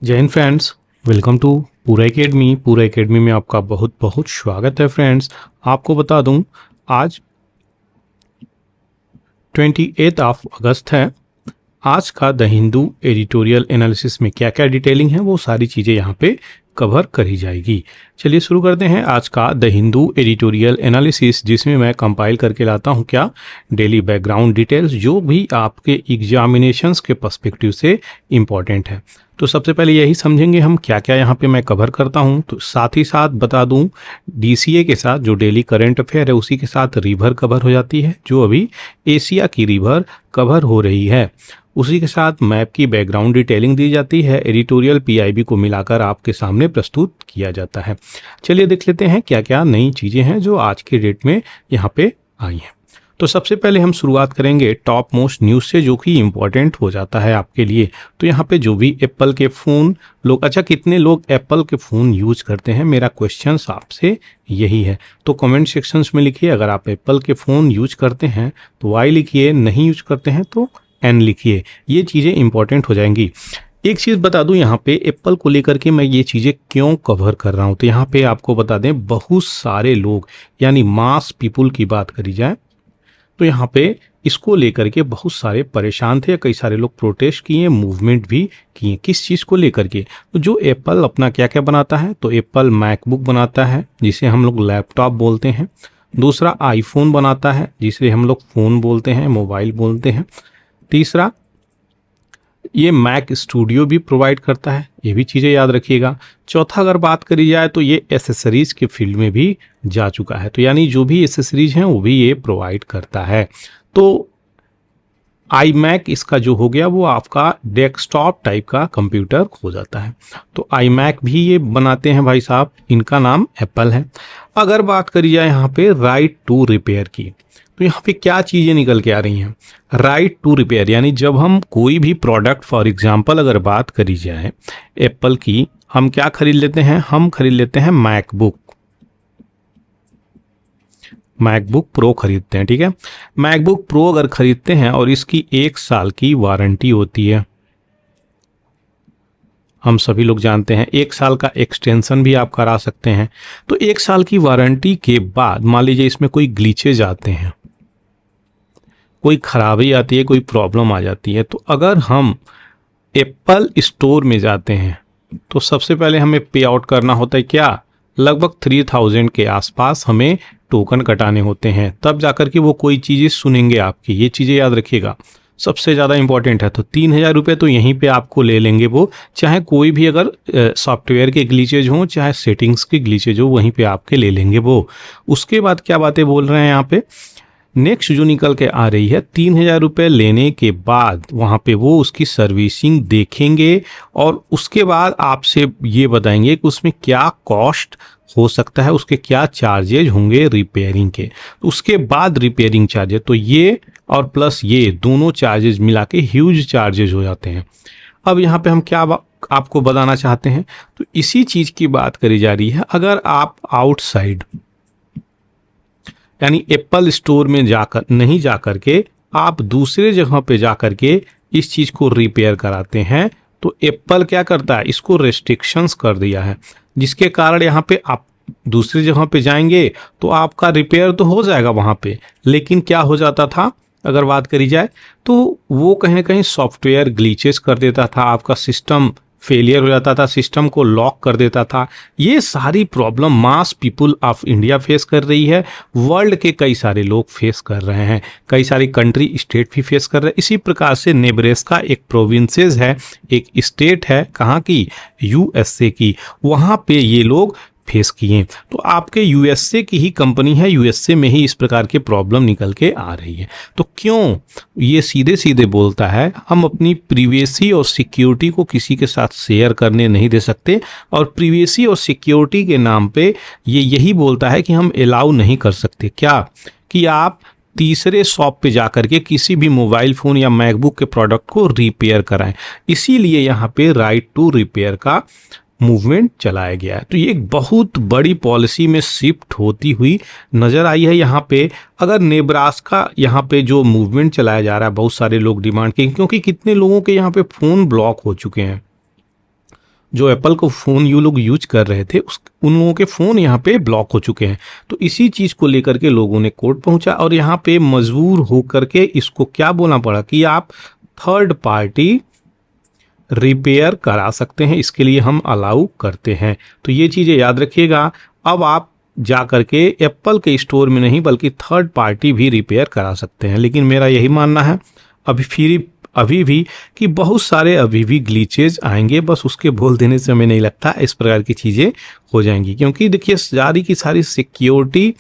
जय Hind friends, welcome to पूरा academy. पूरा एकेडमी में आपका बहुत बहुत स्वागत है फ्रेंड्स। आपको बता दूं, आज 28 अगस्त है। आज का द हिंदू एडिटोरियल एनालिसिस में क्या क्या डिटेलिंग है वो सारी चीज़ें यहाँ पे कवर करी जाएगी। चलिए शुरू करते हैं आज का द हिंदू एडिटोरियल एनालिसिस, जिसमें मैं कंपाइल करके लाता हूँ क्या डेली बैकग्राउंड डिटेल्स जो भी आपके एग्जामिनेशंस के पर्सपेक्टिव से इम्पॉर्टेंट है। तो सबसे पहले यही समझेंगे हम क्या क्या यहाँ पे मैं कवर करता हूँ। तो साथ ही साथ बता दूँ, डीसीए के साथ जो डेली करंट अफेयर है उसी के साथ रिवर कवर हो जाती है, जो अभी एशिया की रिवर कवर हो रही है। उसी के साथ मैप की बैकग्राउंड डिटेलिंग दी जाती है, एडिटोरियल पीआईबी को मिलाकर आपके सामने प्रस्तुत किया जाता है। चलिए देख लेते हैं क्या क्या नई चीज़ें हैं जो आज के डेट में यहाँ पे आई हैं। तो सबसे पहले हम शुरुआत करेंगे टॉप मोस्ट न्यूज़ से, जो कि इम्पोर्टेंट हो जाता है आपके लिए। तो यहाँ पे जो भी एप्पल के फ़ोन लोग, अच्छा कितने लोग एप्पल के फ़ोन यूज करते हैं, मेरा क्वेश्चन आपसे यही है। तो कमेंट सेक्शंस में लिखिए, अगर आप एप्पल के फ़ोन यूज करते हैं तो वाई लिखिए, नहीं यूज करते हैं तो एन लिखिए। ये चीज़ें इंपॉर्टेंट हो जाएंगी। एक चीज़ बता दूं, यहाँ पे एप्पल को लेकर के मैं ये चीज़ें क्यों कवर कर रहा हूँ। तो यहाँ पे आपको बता दें, बहुत सारे लोग यानी मास पीपुल की बात करी जाए तो यहाँ पे इसको लेकर के बहुत सारे परेशान थे। कई सारे लोग प्रोटेस्ट किए, मूवमेंट भी किए। किस चीज़ को लेकर के? तो जो एप्पल अपना क्या क्या बनाता है, तो एप्पल मैकबुक बनाता है जिसे हम लोग लैपटॉप बोलते हैं। दूसरा आईफोन बनाता है जिसे हम लोग फ़ोन बोलते हैं, मोबाइल बोलते हैं। तीसरा, ये मैक स्टूडियो भी प्रोवाइड करता है, ये भी चीज़ें याद रखिएगा। चौथा, अगर बात करी जाए तो ये एसेसरीज के फील्ड में भी जा चुका है, तो यानी जो भी एसेसरीज हैं वो भी ये प्रोवाइड करता है। तो आई मैक इसका जो हो गया वो आपका डेस्कटॉप टाइप का कंप्यूटर हो जाता है। तो आई मैक भी ये बनाते हैं भाई साहब, इनका नाम एप्पल है। अगर बात करी जाए यहाँ पे राइट टू रिपेयर की, तो यहाँ पे क्या चीज़ें निकल के आ रही हैं। राइट टू रिपेयर यानी जब हम कोई भी प्रोडक्ट, फॉर एग्जांपल अगर बात करी जाए एप्पल की, हम क्या खरीद लेते हैं, हम खरीद लेते हैं मैकबुक प्रो खरीदते हैं, ठीक है। मैकबुक प्रो अगर खरीदते हैं और इसकी 1 साल की वारंटी होती है, हम सभी लोग जानते हैं 1 साल का एक्सटेंशन भी आप करा सकते हैं। तो 1 साल की वारंटी के बाद मान लीजिए इसमें कोई ग्लिचेज आते हैं, कोई खराबी आती है, कोई प्रॉब्लम आ जाती है, तो अगर हम एप्पल स्टोर में जाते हैं तो सबसे पहले हमें पे आउट करना होता है क्या, लगभग 3000 के आसपास हमें टोकन कटाने होते हैं, तब जाकर के वो कोई चीज़ें सुनेंगे आपकी। ये चीज़ें याद रखिएगा, सबसे ज़्यादा इंपॉर्टेंट है। तो 3000 रुपये तो यहीं पे आपको ले लेंगे वो, चाहे कोई भी अगर सॉफ्टवेयर के ग्लिचेज हों चाहे सेटिंग्स के ग्लिचेज हो, वहीं पे आपके ले लेंगे वो। उसके बाद क्या बातें बोल रहे हैं यहाँ पे, नेक्स्ट जो निकल के आ रही है, 3000 रुपये लेने के बाद वहाँ पे वो उसकी सर्विसिंग देखेंगे और उसके बाद आपसे ये बताएंगे कि उसमें क्या कॉस्ट हो सकता है, उसके क्या चार्जेज होंगे रिपेयरिंग के। उसके बाद रिपेयरिंग चार्जेज, तो ये और प्लस ये दोनों चार्जेज मिला के ह्यूज चार्जेज हो जाते हैं। अब यहाँ पे हम क्या आपको बताना चाहते हैं, तो इसी चीज़ की बात करी जा रही है। अगर आप आउटसाइड यानी एप्पल स्टोर में जाकर नहीं जाकर के आप दूसरे जगह पे जाकर के इस चीज़ को रिपेयर कराते हैं, तो एप्पल क्या करता है, इसको रेस्ट्रिक्शंस कर दिया है, जिसके कारण यहाँ पे आप दूसरी जगह पे जाएंगे तो आपका रिपेयर तो हो जाएगा वहाँ पे, लेकिन क्या हो जाता था अगर बात करी जाए तो वो कहीं ना कहीं सॉफ्टवेयर ग्लिचेस कर देता था, आपका सिस्टम फेलियर हो जाता था, सिस्टम को लॉक कर देता था। ये सारी problem mass people of India face कर रही है, वर्ल्ड के कई सारे लोग फेस कर रहे हैं, कई सारी कंट्री स्टेट भी फेस कर रहे हैं। इसी प्रकार से नेब्रास्का एक प्रोविंसेस है, एक स्टेट है, कहाँ की, यूएसए की, वहाँ पे ये लोग फेस किए। तो आपके यूएसए की ही कंपनी है, यूएसए में ही इस प्रकार के प्रॉब्लम निकल के आ रही है। तो क्यों, ये सीधे सीधे बोलता है हम अपनी प्रिवेसी और सिक्योरिटी को किसी के साथ शेयर करने नहीं दे सकते, और प्रिवेसी और सिक्योरिटी के नाम पे ये यही बोलता है कि हम अलाउ नहीं कर सकते क्या, कि आप तीसरे शॉप पे जाकर के किसी भी मोबाइल फ़ोन या मैकबुक के प्रोडक्ट को रिपेयर कराएं। इसीलिए यहाँ पे राइट टू रिपेयर का मूवमेंट चलाया गया है। तो ये एक बहुत बड़ी पॉलिसी में शिफ्ट होती हुई नज़र आई है यहाँ पे। अगर नेब्रास्का यहाँ पे जो मूवमेंट चलाया जा रहा है, बहुत सारे लोग डिमांड के, क्योंकि कितने लोगों के यहाँ पे फ़ोन ब्लॉक हो चुके हैं, जो एप्पल को फ़ोन यू लोग यूज कर रहे थे उन लोगों के फ़ोन यहाँ पे ब्लॉक हो चुके हैं। तो इसी चीज़ को लेकर के लोगों ने कोर्ट पहुंचा और यहाँ पे मजबूर होकर के इसको क्या बोलना पड़ा कि आप थर्ड पार्टी रिपेयर करा सकते हैं, इसके लिए हम अलाउ करते हैं। तो ये चीज़ें याद रखिएगा। अब आप जा करके एप्पल के स्टोर में नहीं बल्कि थर्ड पार्टी भी रिपेयर करा सकते हैं। लेकिन मेरा यही मानना है अभी भी कि बहुत सारे अभी भी ग्लिचेज आएंगे, बस उसके बोल देने से हमें नहीं लगता इस प्रकार की चीज़ें हो जाएंगी, क्योंकि देखिए सारी की सारी सिक्योरिटी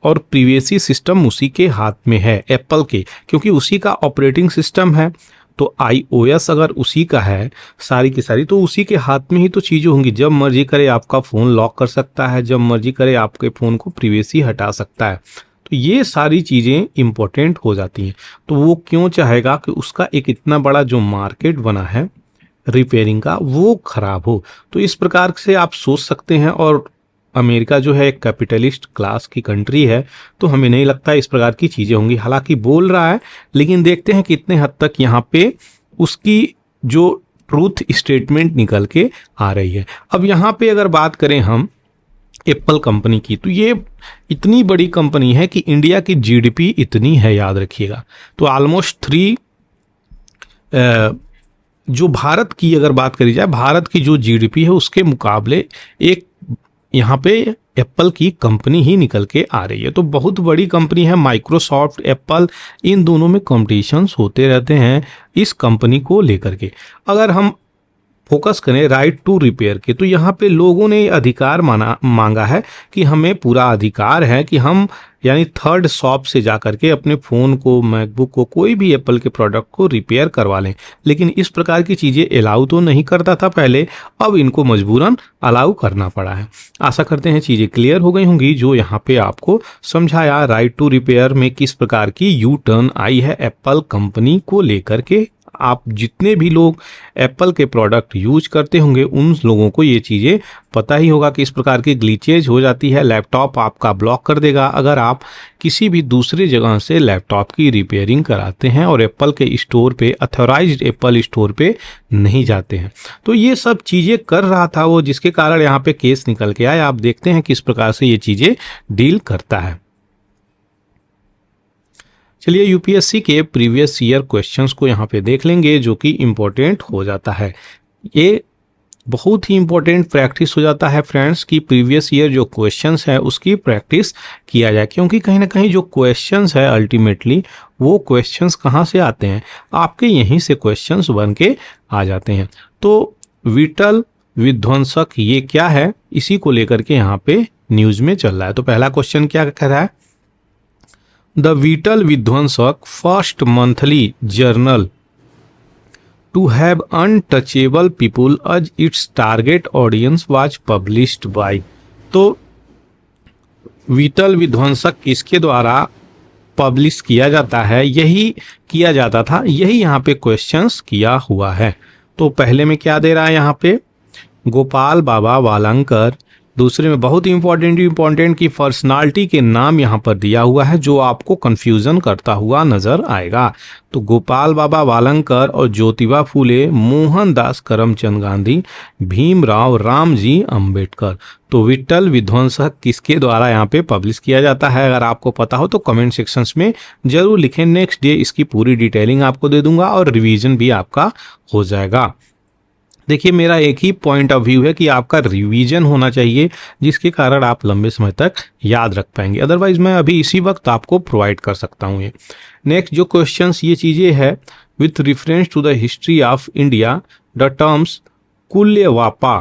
और प्रिवेसी सिस्टम उसी के हाथ में है एप्पल के, क्योंकि उसी का ऑपरेटिंग सिस्टम है। तो iOS अगर उसी का है सारी की सारी, तो उसी के हाथ में ही तो चीज़ें होंगी। जब मर्जी करे आपका फ़ोन लॉक कर सकता है, जब मर्जी करे आपके फ़ोन को प्रिवेसी हटा सकता है। तो ये सारी चीज़ें इम्पोर्टेंट हो जाती हैं। तो वो क्यों चाहेगा कि उसका एक इतना बड़ा जो मार्केट बना है रिपेयरिंग का वो ख़राब हो। तो इस प्रकार से आप सोच सकते हैं। और अमेरिका जो है एक कैपिटलिस्ट क्लास की कंट्री है, तो हमें नहीं लगता इस प्रकार की चीज़ें होंगी। हालांकि बोल रहा है, लेकिन देखते हैं कितने हद तक यहाँ पे उसकी जो ट्रूथ स्टेटमेंट निकल के आ रही है। अब यहाँ पे अगर बात करें हम एप्पल कंपनी की, तो ये इतनी बड़ी कंपनी है कि इंडिया की जीडीपी इतनी है, याद रखिएगा। तो ऑलमोस्ट 3 जो भारत की अगर बात करी जाए, भारत की जो जीडीपी है उसके मुकाबले एक यहाँ पे एप्पल की कंपनी ही निकल के आ रही है। तो बहुत बड़ी कंपनी है। माइक्रोसॉफ्ट, एप्पल, इन दोनों में कॉम्पिटिशन्स होते रहते हैं इस कंपनी को लेकर के। अगर हम फोकस करें राइट टू रिपेयर के, तो यहाँ पे लोगों ने अधिकार मांगा है कि हमें पूरा अधिकार है कि हम यानी थर्ड शॉप से जा करके अपने फ़ोन को, मैकबुक को, कोई भी एप्पल के प्रोडक्ट को रिपेयर करवा लें। लेकिन इस प्रकार की चीज़ें अलाउ तो नहीं करता था पहले, अब इनको मजबूरन अलाउ करना पड़ा है। आशा करते हैं चीज़ें क्लियर हो गई होंगी, जो यहाँ पे आपको समझाया राइट टू रिपेयर में किस प्रकार की यू टर्न आई है एप्पल कंपनी को लेकर के। आप जितने भी लोग एप्पल के प्रोडक्ट यूज करते होंगे उन लोगों को ये चीज़ें पता ही होगा कि इस प्रकार की ग्लिचेज हो जाती है। लैपटॉप आपका ब्लॉक कर देगा अगर आप किसी भी दूसरी जगह से लैपटॉप की रिपेयरिंग कराते हैं और एप्पल के स्टोर पे, अथॉराइज्ड एप्पल स्टोर पे नहीं जाते हैं। तो ये सब चीज़ें कर रहा था वो, जिसके कारण यहाँ पे केस निकल के आया। आप देखते हैं किस प्रकार से ये चीज़ें डील करता है। चलिए यूपीएससी के प्रीवियस ईयर क्वेश्चंस को यहाँ पे देख लेंगे, जो कि इम्पोर्टेंट हो जाता है। ये बहुत ही इम्पोर्टेंट प्रैक्टिस हो जाता है फ्रेंड्स कि प्रीवियस ईयर जो क्वेश्चंस है उसकी प्रैक्टिस किया जाए, क्योंकि कहीं ना कहीं जो क्वेश्चंस है अल्टीमेटली वो क्वेश्चंस कहाँ से आते हैं, आपके यहीं से क्वेश्चंस बन के आ जाते हैं। तो विटल विध्वंसक ये क्या है, इसी को लेकर के यहाँ पे न्यूज में चल रहा है। तो पहला क्वेश्चन क्या कह रहा है, द विटल विध्वंसक first monthly journal to have untouchable people as its target audience was published by। तो विटल विध्वंसक किसके द्वारा पब्लिश किया जाता है, यही किया जाता था, यही यहाँ पे क्वेश्चंस किया हुआ है। तो पहले में क्या दे रहा है यहाँ पे, गोपाल बाबा वालंकर। दूसरे में बहुत इंपॉर्टेंट की पर्सनालिटी के नाम यहाँ पर दिया हुआ है, जो आपको कंफ्यूजन करता हुआ नजर आएगा। तो गोपाल बाबा वालंकर और ज्योतिबा फूले, मोहनदास करमचंद गांधी, भीमराव रामजी अंबेडकर। तो विट्ठल विध्वंसक किसके द्वारा यहाँ पे पब्लिश किया जाता है, अगर आपको पता हो तो कमेंट सेक्शंस में जरूर लिखें। नेक्स्ट डे इसकी पूरी डिटेलिंग आपको दे दूंगा और रिवीजन भी आपका हो जाएगा। देखिए मेरा एक ही पॉइंट ऑफ व्यू है कि आपका रिवीजन होना चाहिए, जिसके कारण आप लंबे समय तक याद रख पाएंगे। अदरवाइज मैं अभी इसी वक्त आपको प्रोवाइड कर सकता हूँ ये। नेक्स्ट जो क्वेश्चंस ये चीज़ें है, with reference to the history of India the terms कुल्यवापा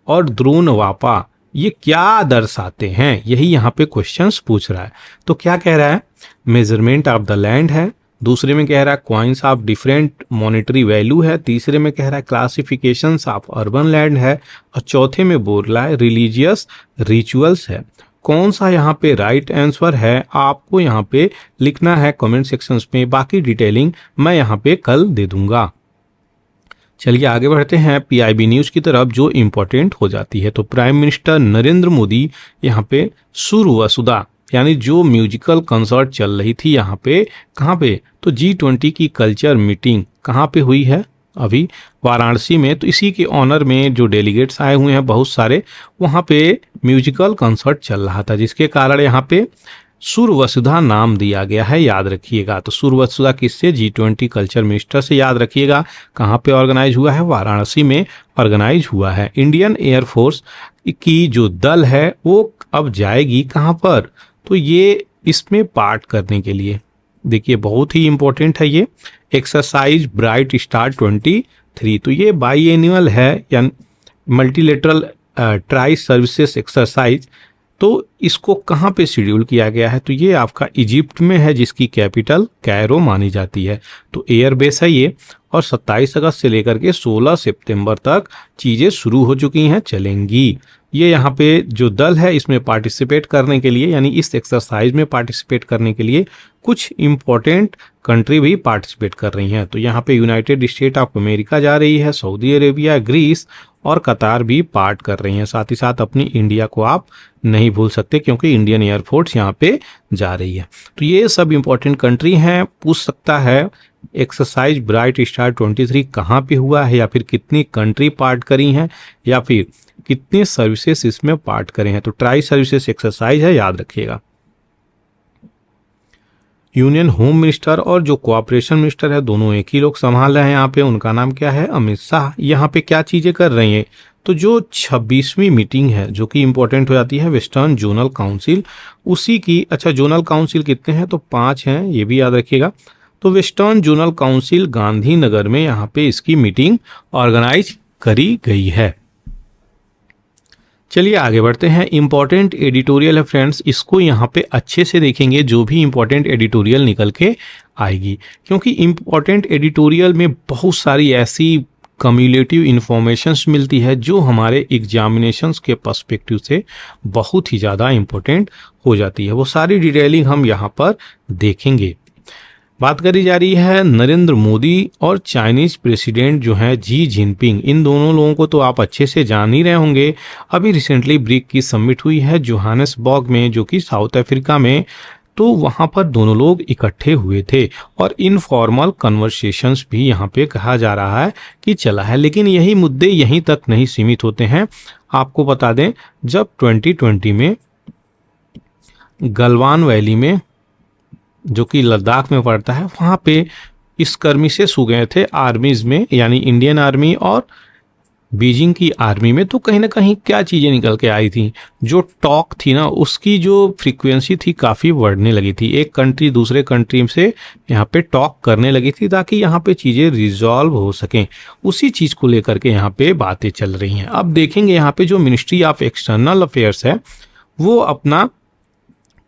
और द्रोणवापा ये क्या दर्शाते हैं, यही यहाँ पे क्वेश्चंस पूछ रहा है। तो क्या कह रहा है, मेजरमेंट ऑफ द लैंड है। दूसरे में कह रहा है coins of different monetary value है। तीसरे में कह रहा है क्लासिफिकेशंस ऑफ अर्बन लैंड है। और चौथे में बोल रहा है रिलीजियस रिचुअल्स है। कौन सा यहाँ पे राइट आंसर है आपको यहाँ पे लिखना है कमेंट सेक्शंस में, बाकी डिटेलिंग मैं यहाँ पे कल दे दूंगा। चलिए आगे बढ़ते हैं पीआईबी न्यूज की तरफ, जो इम्पोर्टेंट हो जाती है। तो प्राइम मिनिस्टर नरेंद्र मोदी यहाँ पे सुरवसुदा यानी जो म्यूजिकल कंसर्ट चल रही थी यहाँ पे, कहाँ पे, तो G20 की कल्चर मीटिंग कहाँ पे हुई है, अभी वाराणसी में। तो इसी के ऑनर में जो डेलीगेट्स आए हुए हैं बहुत सारे, वहाँ पे म्यूजिकल कंसर्ट चल रहा था, जिसके कारण यहाँ पे सुरवसुधा नाम दिया गया है, याद रखिएगा। तो सुरवसुधा किससे? G20 कल्चर मिनिस्टर से, याद रखिएगा। कहाँ पे ऑर्गेनाइज हुआ है? वाराणसी में ऑर्गेनाइज हुआ है। इंडियन एयरफोर्स की जो दल है वो अब जाएगी कहाँ पर? तो ये इसमें पार्ट करने के लिए, देखिए बहुत ही इंपॉर्टेंट है ये एक्सरसाइज ब्राइट स्टार 23। तो ये बाई एनुअल है या मल्टीलेटरल ट्राई सर्विसेज एक्सरसाइज। तो इसको कहाँ पे शेड्यूल किया गया है? तो ये आपका इजिप्ट में है, जिसकी कैपिटल कैरो मानी जाती है। तो एयरबेस है ये, और 27 अगस्त से लेकर के 16 सितंबर तक चीज़ें शुरू हो चुकी हैं, चलेंगी। ये यहाँ पे जो दल है इसमें पार्टिसिपेट करने के लिए, यानी इस एक्सरसाइज में पार्टिसिपेट करने के लिए कुछ इम्पोर्टेंट कंट्री भी पार्टिसिपेट कर रही हैं। तो यहाँ पे यूनाइटेड स्टेट ऑफ अमेरिका जा रही है, सऊदी अरेबिया, ग्रीस और कतार भी पार्ट कर रही हैं। साथ ही साथ अपनी इंडिया को आप नहीं भूल सकते, क्योंकि इंडियन एयरफोर्स यहाँ पे जा रही है। तो ये सब इम्पोर्टेंट कंट्री हैं। पूछ सकता है एक्सरसाइज ब्राइट स्टार 23 कहाँ पे हुआ है, या फिर कितनी कंट्री पार्ट करी हैं, या फिर कितने सर्विसेज इसमें पार्ट करे हैं। तो ट्राई सर्विसेज एक्सरसाइज है, याद रखिएगा। यूनियन होम मिनिस्टर और जो कोऑपरेशन मिनिस्टर है, दोनों एक ही लोग संभाल रहे हैं यहाँ पे। उनका नाम क्या है? अमित शाह। यहाँ पे क्या चीजें कर रही हैं? तो जो 26वीं मीटिंग है, जो कि इंपॉर्टेंट हो जाती है वेस्टर्न जोनल काउंसिल, उसी की, अच्छा जोनल काउंसिल कितने हैं? तो 5 हैं, ये भी याद रखिएगा। तो वेस्टर्न जोनल काउंसिल गांधीनगर में यहाँ पे इसकी मीटिंग ऑर्गेनाइज करी गई है। चलिए आगे बढ़ते हैं। इंपॉर्टेंट एडिटोरियल है फ्रेंड्स, इसको यहाँ पे अच्छे से देखेंगे, जो भी इंपॉर्टेंट एडिटोरियल निकल के आएगी, क्योंकि इंपॉर्टेंट एडिटोरियल में बहुत सारी ऐसी कम्युलेटिव इंफॉर्मेशंस मिलती है जो हमारे एग्जामिनेशंस के पर्सपेक्टिव से बहुत ही ज़्यादा इंपॉर्टेंट हो जाती है। वो सारी डिटेलिंग हम यहाँ पर देखेंगे। बात करी जा रही है नरेंद्र मोदी और चाइनीज प्रेसिडेंट जो हैं जी जिनपिंग। इन दोनों लोगों को तो आप अच्छे से जान ही रहे होंगे। अभी रिसेंटली ब्रिक की समिट हुई है जोहानेसबर्ग में, जो कि साउथ अफ्रीका में। तो वहाँ पर दोनों लोग इकट्ठे हुए थे और इनफॉर्मल कन्वर्सेशंस भी यहाँ पे कहा जा रहा है कि चला है। लेकिन यही मुद्दे यहीं तक नहीं सीमित होते हैं। आपको बता दें, जब 2020 में गलवान वैली में, जो कि लद्दाख में पड़ता है, वहाँ पे इस कर्मिशेस हो गए थे आर्मीज में, यानी इंडियन आर्मी और बीजिंग की आर्मी में। तो कहीं ना कहीं क्या चीज़ें निकल के आई थी? जो टॉक थी ना, उसकी जो फ्रीक्वेंसी थी काफ़ी बढ़ने लगी थी। एक कंट्री दूसरे कंट्री से यहाँ पे टॉक करने लगी थी, ताकि यहाँ पे चीज़ें रिजॉल्व हो सकें। उसी चीज़ को लेकर के यहाँ पे बातें चल रही हैं। अब देखेंगे यहाँ पे जो मिनिस्ट्री ऑफ एक्सटर्नल अफेयर्स है, वो अपना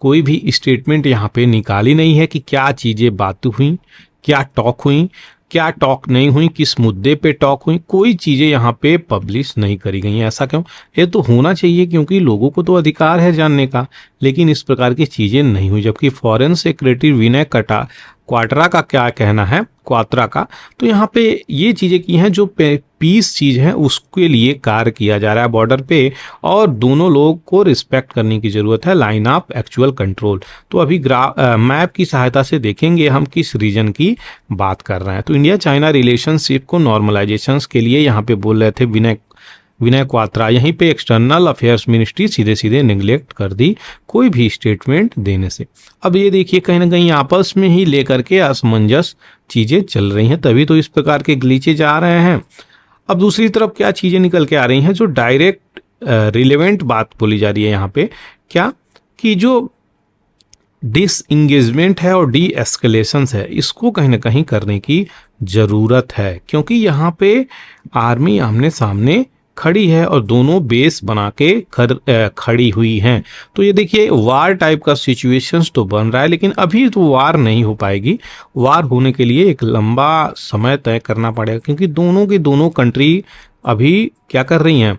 कोई भी स्टेटमेंट यहाँ पे निकाली नहीं है कि क्या चीज़ें बात हुई, क्या टॉक हुई, क्या टॉक नहीं हुई, किस मुद्दे पे टॉक हुई। कोई चीज़ें यहाँ पे पब्लिश नहीं करी गई हैं। ऐसा क्यों? ये तो होना चाहिए, क्योंकि लोगों को तो अधिकार है जानने का। लेकिन इस प्रकार की चीज़ें नहीं हुई। जबकि फॉरेन सेक्रेटरी विनय क्वात्रा का क्या कहना है, क्वात्रा का, तो यहाँ पे ये चीज़ें की हैं जो पीस चीज़ है उसके लिए कार्य किया जा रहा है बॉर्डर पे, और दोनों लोग को रिस्पेक्ट करने की ज़रूरत है, लाइन ऑफ एक्चुअल कंट्रोल। तो अभी मैप की सहायता से देखेंगे हम किस रीजन की बात कर रहे हैं। तो इंडिया चाइना रिलेशनशिप को नॉर्मलाइजेशन के लिए यहाँ पे बोल रहे थे विनय क्वात्रा। यहीं पे एक्सटर्नल अफेयर्स मिनिस्ट्री सीधे सीधे निगलेक्ट कर दी कोई भी स्टेटमेंट देने से। अब ये देखिए, कहीं ना कहीं आपस में ही लेकर के असमंजस चीज़ें चल रही हैं, तभी तो इस प्रकार के ग्लीचेज आ रहे हैं। अब दूसरी तरफ क्या चीज़ें निकल के आ रही हैं, जो डायरेक्ट रिलेवेंट बात बोली जा रही है यहाँ पे, क्या कि जो डिसएंगेजमेंट है और डी एस्केलेशंस है, इसको कहीं ना कहीं करने की ज़रूरत है। क्योंकि यहाँ पे आर्मी आमने सामने खड़ी है और दोनों बेस बना के खड़ी हुई हैं। तो ये देखिए, वार टाइप का सिचुएशंस तो बन रहा है, लेकिन अभी तो वार नहीं हो पाएगी। वार होने के लिए एक लंबा समय तय करना पड़ेगा, क्योंकि दोनों की दोनों कंट्री अभी क्या कर रही हैं,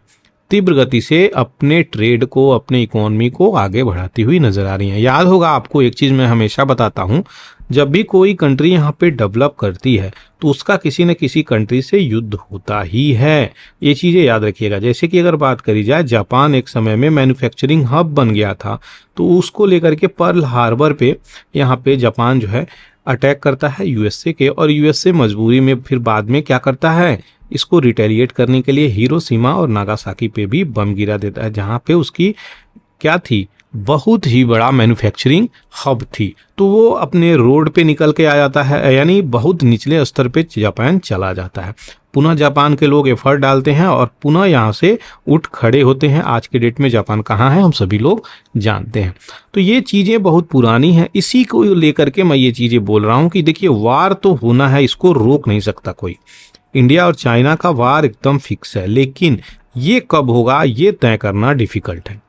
तीव्र गति से अपने ट्रेड को, अपने इकोनॉमी को आगे बढ़ाती हुई नजर आ रही हैं। याद होगा आपको, एक चीज़ मैं हमेशा बताता हूँ, जब भी कोई कंट्री यहाँ पे डेवलप करती है तो उसका किसी न किसी कंट्री से युद्ध होता ही है, ये चीज़ें याद रखिएगा। जैसे कि अगर बात करी जाए, जापान एक समय में मैन्युफैक्चरिंग हब बन गया था, तो उसको लेकर के पर्ल हार्बर पे यहाँ पे जापान जो है अटैक करता है यूएसए के, और यूएसए मजबूरी में फिर बाद में क्या करता है, इसको रिटेलिएट करने के लिए हिरोशिमा और नागासाकी पे भी बम गिरा देता है, जहाँ पे उसकी क्या थी, बहुत ही बड़ा मैन्युफैक्चरिंग हब थी। तो वो अपने रोड पे निकल के आ जाता है, यानी बहुत निचले स्तर पे जापान चला जाता है। पुनः जापान के लोग एफर्ट डालते हैं और पुनः यहाँ से उठ खड़े होते हैं। आज के डेट में जापान कहाँ है हम सभी लोग जानते हैं। तो ये चीज़ें बहुत पुरानी हैं, इसी को लेकर के मैं ये चीज़ें बोल रहा हूँ कि देखिए वार तो होना है, इसको रोक नहीं सकता कोई। इंडिया और चाइना का वार एकदम फिक्स है, लेकिन ये कब होगा ये तय करना डिफिकल्ट है।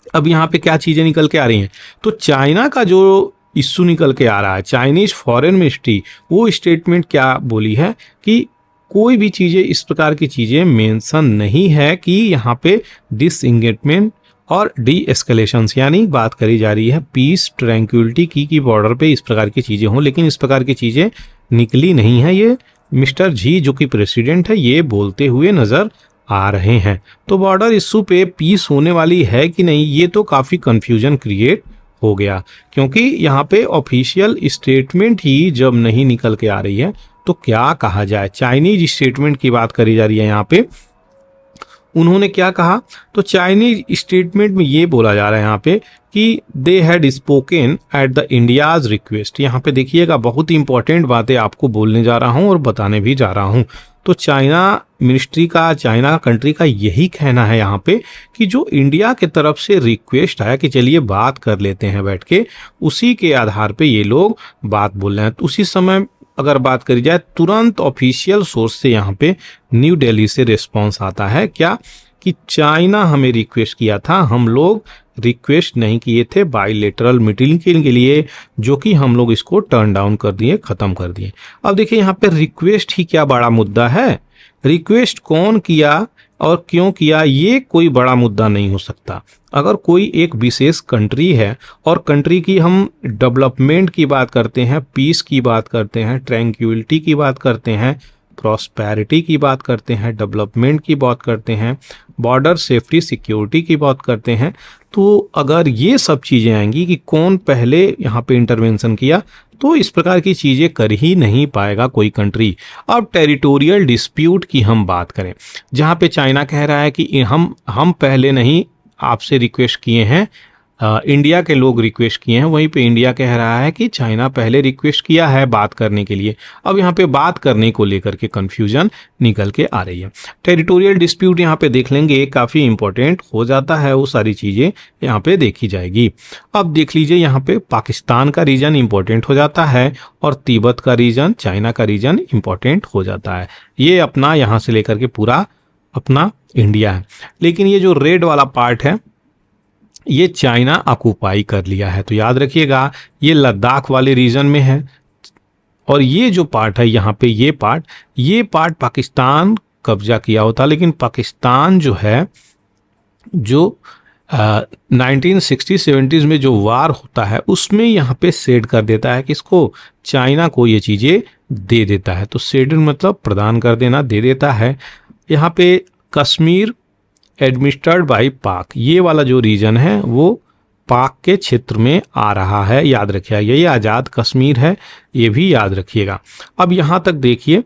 अब यहाँ पे क्या चीजें निकल के आ रही हैं, तो चाइना का जो इश्यू निकल के आ रहा है, चाइनीज फॉरेन मिनिस्ट्री वो स्टेटमेंट क्या बोली है कि कोई भी चीजें इस प्रकार की चीजें मेंशन नहीं है कि यहाँ पे डिसएंगेजमेंट और डी एस्केलेशन, यानी बात करी जा रही है पीस ट्रैंक्विलिटी की बॉर्डर पे इस प्रकार की चीजें हों, लेकिन इस प्रकार की चीजें निकली नहीं है। ये मिस्टर जी जो कि प्रेसिडेंट है ये बोलते हुए नजर आ रहे हैं। तो बॉर्डर इश्यू पे पीस होने वाली है कि नहीं, ये तो काफ़ी कंफ्यूजन क्रिएट हो गया, क्योंकि यहाँ पे ऑफिशियल स्टेटमेंट ही जब नहीं निकल के आ रही है तो क्या कहा जाए। चाइनीज स्टेटमेंट की बात करी जा रही है यहाँ पे, उन्होंने क्या कहा, तो चाइनीज स्टेटमेंट में ये बोला जा रहा है यहाँ पे कि they had spoken at the India's request. यहाँ पे देखिएगा बहुत ही इंपॉर्टेंट बातें आपको बोलने जा रहा हूँ और बताने भी जा रहा हूँ। तो चाइना मिनिस्ट्री का, चाइना कंट्री का यही कहना है यहाँ पे कि जो इंडिया के तरफ से रिक्वेस्ट आया कि चलिए बात कर लेते हैं बैठ के, उसी के आधार पे ये लोग बात बोल रहे हैं। तो उसी समय अगर बात करी जाए, तुरंत ऑफिशियल सोर्स से यहाँ पे न्यू दिल्ली से रिस्पॉन्स आता है क्या, कि चाइना हमें रिक्वेस्ट किया था, हम लोग रिक्वेस्ट नहीं किए थे बाइलेटरल मीटिंग के लिए, जो कि हम लोग इसको टर्न डाउन कर दिए, खत्म कर दिए। अब देखिए यहाँ पे रिक्वेस्ट ही क्या बड़ा मुद्दा है, रिक्वेस्ट कौन किया और क्यों किया ये कोई बड़ा मुद्दा नहीं हो सकता। अगर कोई एक विशेष कंट्री है और कंट्री की हम डेवलपमेंट की बात करते हैं, पीस की बात करते हैं, ट्रैंक्विलिटी की बात करते हैं, प्रॉस्पेरिटी की बात करते हैं, डेवलपमेंट की बात करते हैं, बॉर्डर सेफ्टी सिक्योरिटी की बात करते हैं, तो अगर ये सब चीज़ें आएंगी कि कौन पहले यहाँ पे इंटरवेंशन किया, तो इस प्रकार की चीज़ें कर ही नहीं पाएगा कोई कंट्री। अब टेरिटोरियल डिस्प्यूट की हम बात करें, जहाँ पे चाइना कह रहा है कि हम पहले नहीं आपसे रिक्वेस्ट किए हैं, इंडिया के लोग रिक्वेस्ट किए हैं, वहीं पे इंडिया कह रहा है कि चाइना पहले रिक्वेस्ट किया है बात करने के लिए। अब यहाँ पे बात करने को लेकर के कंफ्यूजन निकल के आ रही है। टेरिटोरियल डिस्प्यूट यहाँ पे देख लेंगे, काफ़ी इंपॉर्टेंट हो जाता है, वो सारी चीज़ें यहाँ पे देखी जाएगी। अब देख लीजिए यहाँ पे पाकिस्तान का रीजन इंपॉर्टेंट हो जाता है और तिब्बत का रीजन, चाइना का रीजन इंपॉर्टेंट हो जाता है। ये अपना यहाँ से लेकर के पूरा अपना इंडिया है, लेकिन ये जो रेड वाला पार्ट है ये चाइना ऑक्युपाई कर लिया है। तो याद रखिएगा ये लद्दाख वाले रीजन में है, और ये जो पार्ट है यहाँ पे ये पार्ट पाकिस्तान कब्जा किया होता, लेकिन पाकिस्तान जो है जो 1960-70s में जो वार होता है उसमें यहाँ पे सेड कर देता है, किसको, चाइना को ये चीज़ें दे देता है। तो सेड मतलब प्रदान कर देना, दे देता है। यहाँ पे कश्मीर एडमिनिस्ट्रेटेड बाय पाक, ये वाला जो रीजन है वो पाक के क्षेत्र में आ रहा है, याद रखिएगा। ये आज़ाद कश्मीर है, ये भी याद रखिएगा। अब यहाँ तक देखिए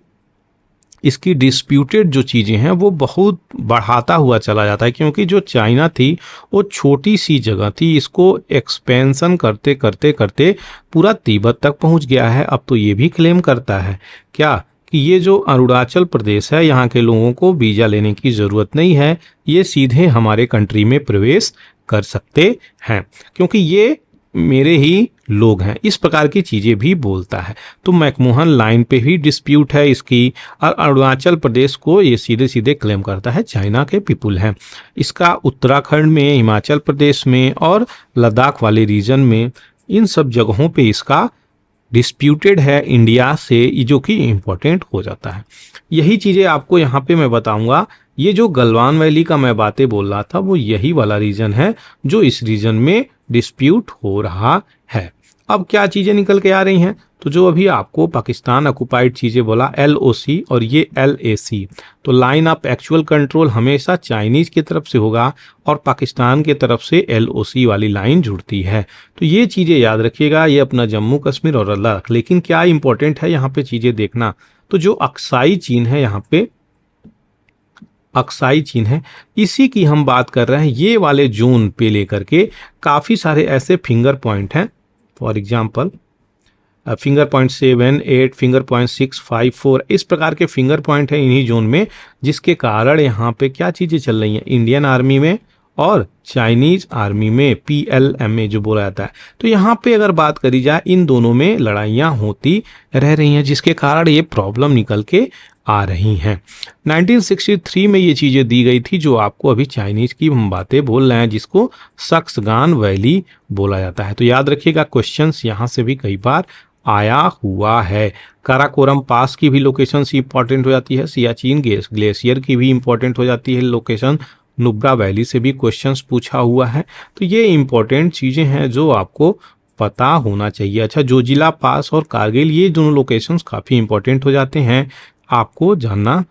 इसकी डिस्प्यूटेड जो चीज़ें हैं वो बहुत बढ़ाता हुआ चला जाता है, क्योंकि जो चाइना थी वो छोटी सी जगह थी, इसको एक्सपेंशन करते करते करते पूरा तिब्बत तक पहुँच गया है। अब तो ये भी क्लेम करता है क्या कि ये जो अरुणाचल प्रदेश है यहाँ के लोगों को वीज़ा लेने की ज़रूरत नहीं है, ये सीधे हमारे कंट्री में प्रवेश कर सकते हैं क्योंकि ये मेरे ही लोग हैं, इस प्रकार की चीज़ें भी बोलता है। तो मैकमोहन लाइन पे भी डिस्प्यूट है इसकी, और अरुणाचल प्रदेश को ये सीधे सीधे क्लेम करता है चाइना के पीपुल हैं। इसका उत्तराखंड में, हिमाचल प्रदेश में और लद्दाख वाले रीजन में, इन सब जगहों पे इसका डिस्प्यूटेड है इंडिया से, जो कि इम्पोर्टेंट हो जाता है। यही चीज़ें आपको यहाँ पे मैं बताऊंगा। ये जो गलवान वैली का मैं बातें बोल रहा था वो यही वाला रीजन है जो इस रीजन में डिस्प्यूट हो रहा है। अब क्या चीजें निकल के आ रही हैं, तो जो अभी आपको पाकिस्तान ऑक्युपाइड चीजें बोला LOC और ये LAC, तो लाइन ऑफ एक्चुअल कंट्रोल हमेशा चाइनीज की तरफ से होगा और पाकिस्तान की तरफ से LOC वाली लाइन जुड़ती है। तो ये चीजें याद रखिएगा, ये अपना जम्मू कश्मीर और लद्दाख। लेकिन क्या इंपॉर्टेंट है यहाँ पे चीजें देखना, तो जो अक्साई चीन है, यहाँ पे अक्साई चीन है, इसी की हम बात कर रहे हैं। ये वाले जोन पे लेकर के काफी सारे ऐसे फिंगर पॉइंट हैं, for example finger point 7, 8, finger point 6, 5, 4, इस प्रकार के फिंगर पॉइंट हैं इन्हीं जोन में, जिसके कारण यहाँ पे क्या चीजें चल रही हैं, इंडियन आर्मी में और चाइनीज आर्मी में PLMA जो बोला जाता है। तो यहाँ पे अगर बात करी जाए, इन दोनों में लड़ाइयाँ होती रह रही हैं, जिसके कारण ये प्रॉब्लम निकल के आ रही हैं। 1963 में ये चीजें दी गई थी, जो आपको अभी चाइनीज की हम बातें बोल रहे हैं, जिसको सक्सगान वैली बोला जाता है। तो याद रखिएगा, क्वेश्चंस यहाँ से भी कई बार आया हुआ है। काराकोरम पास की भी लोकेशन इंपॉर्टेंट हो जाती है, सियाचिन ग्लेशियर की भी इंपॉर्टेंट हो जाती है लोकेशन, नुब्रा वैली से भी क्वेश्चंस पूछा हुआ है। तो ये इंपॉर्टेंट चीजें हैं जो आपको पता होना चाहिए। अच्छा, जोजिला पास और कारगिल, ये दोनों लोकेशंस काफी इंपॉर्टेंट हो जाते हैं, आपको जानना।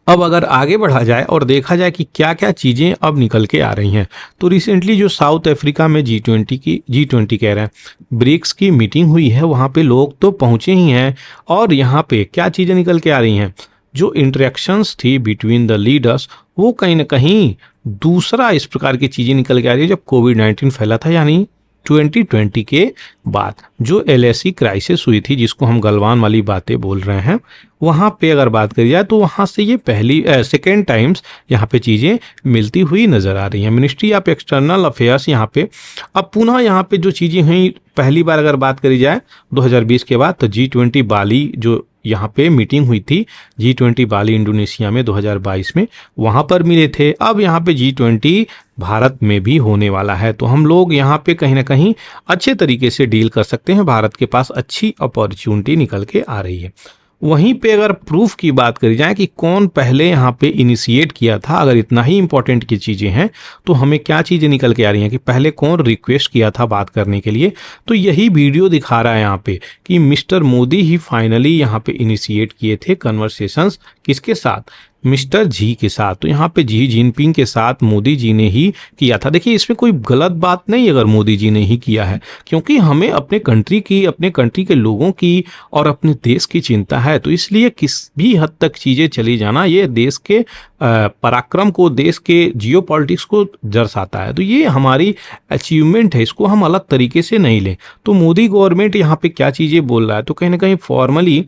अब अगर आगे बढ़ा जाए और देखा जाए कि क्या क्या चीजें अब निकल के आ रही हैं, तो रिसेंटली जो साउथ अफ्रीका में G20 कह रहे हैं, ब्रिक्स की मीटिंग हुई है, वहां पे लोग तो पहुंचे ही हैं। और यहाँ पे क्या चीजें निकल के आ रही हैं, जो इंटरेक्शंस थी बिटवीन द लीडर्स, वो कहीं ना कहीं दूसरा इस प्रकार की चीजें निकल के आ रही है। जब कोविड-19 फैला था, यानी 2020 के बाद जो LAC क्राइसिस हुई थी, जिसको हम गलवान वाली बातें बोल रहे हैं, वहाँ पे अगर बात करी जाए तो वहाँ से ये सेकेंड टाइम्स यहाँ पे चीज़ें मिलती हुई नज़र आ रही हैं। मिनिस्ट्री ऑफ एक्सटर्नल अफेयर्स यहाँ पे अब पुनः यहाँ पे जो चीज़ें हुई, पहली बार अगर बात करी जाए 2020 के बाद, तो G20 बाली जो यहाँ पे मीटिंग हुई थी, G20 बाली इंडोनेशिया में 2022 में, वहाँ पर मिले थे। अब यहाँ पे G20 भारत में भी होने वाला है, तो हम लोग यहाँ पे कहीं ना कहीं अच्छे तरीके से डील कर सकते हैं। भारत के पास अच्छी अपॉर्चुनिटी निकल के आ रही है। वहीं पे अगर प्रूफ की बात करी जाए कि कौन पहले यहाँ पे इनिशिएट किया था, अगर इतना ही इंपॉर्टेंट की चीज़ें हैं, तो हमें क्या चीज़ें निकल के आ रही हैं कि पहले कौन रिक्वेस्ट किया था बात करने के लिए। तो यही वीडियो दिखा रहा है यहाँ पे कि मिस्टर मोदी ही फाइनली यहाँ पे इनिशिएट किए थे कन्वर्सेशंस, किसके साथ, मिस्टर जी के साथ। तो यहाँ पे जी जिनपिंग के साथ मोदी जी ने ही किया था। देखिए, इसमें कोई गलत बात नहीं अगर मोदी जी ने ही किया है, क्योंकि हमें अपने कंट्री की, अपने कंट्री के लोगों की और अपने देश की चिंता है। तो इसलिए किस भी हद तक चीज़ें चली जाना, ये देश के पराक्रम को, देश के जियो पॉलिटिक्स को दर्शाता है। तो ये हमारी अचीवमेंट है, इसको हम अलग तरीके से नहीं लें। तो मोदी गवर्नमेंट यहाँ पे क्या चीज़ें बोल रहा है, तो कहीं ना कहीं फॉर्मली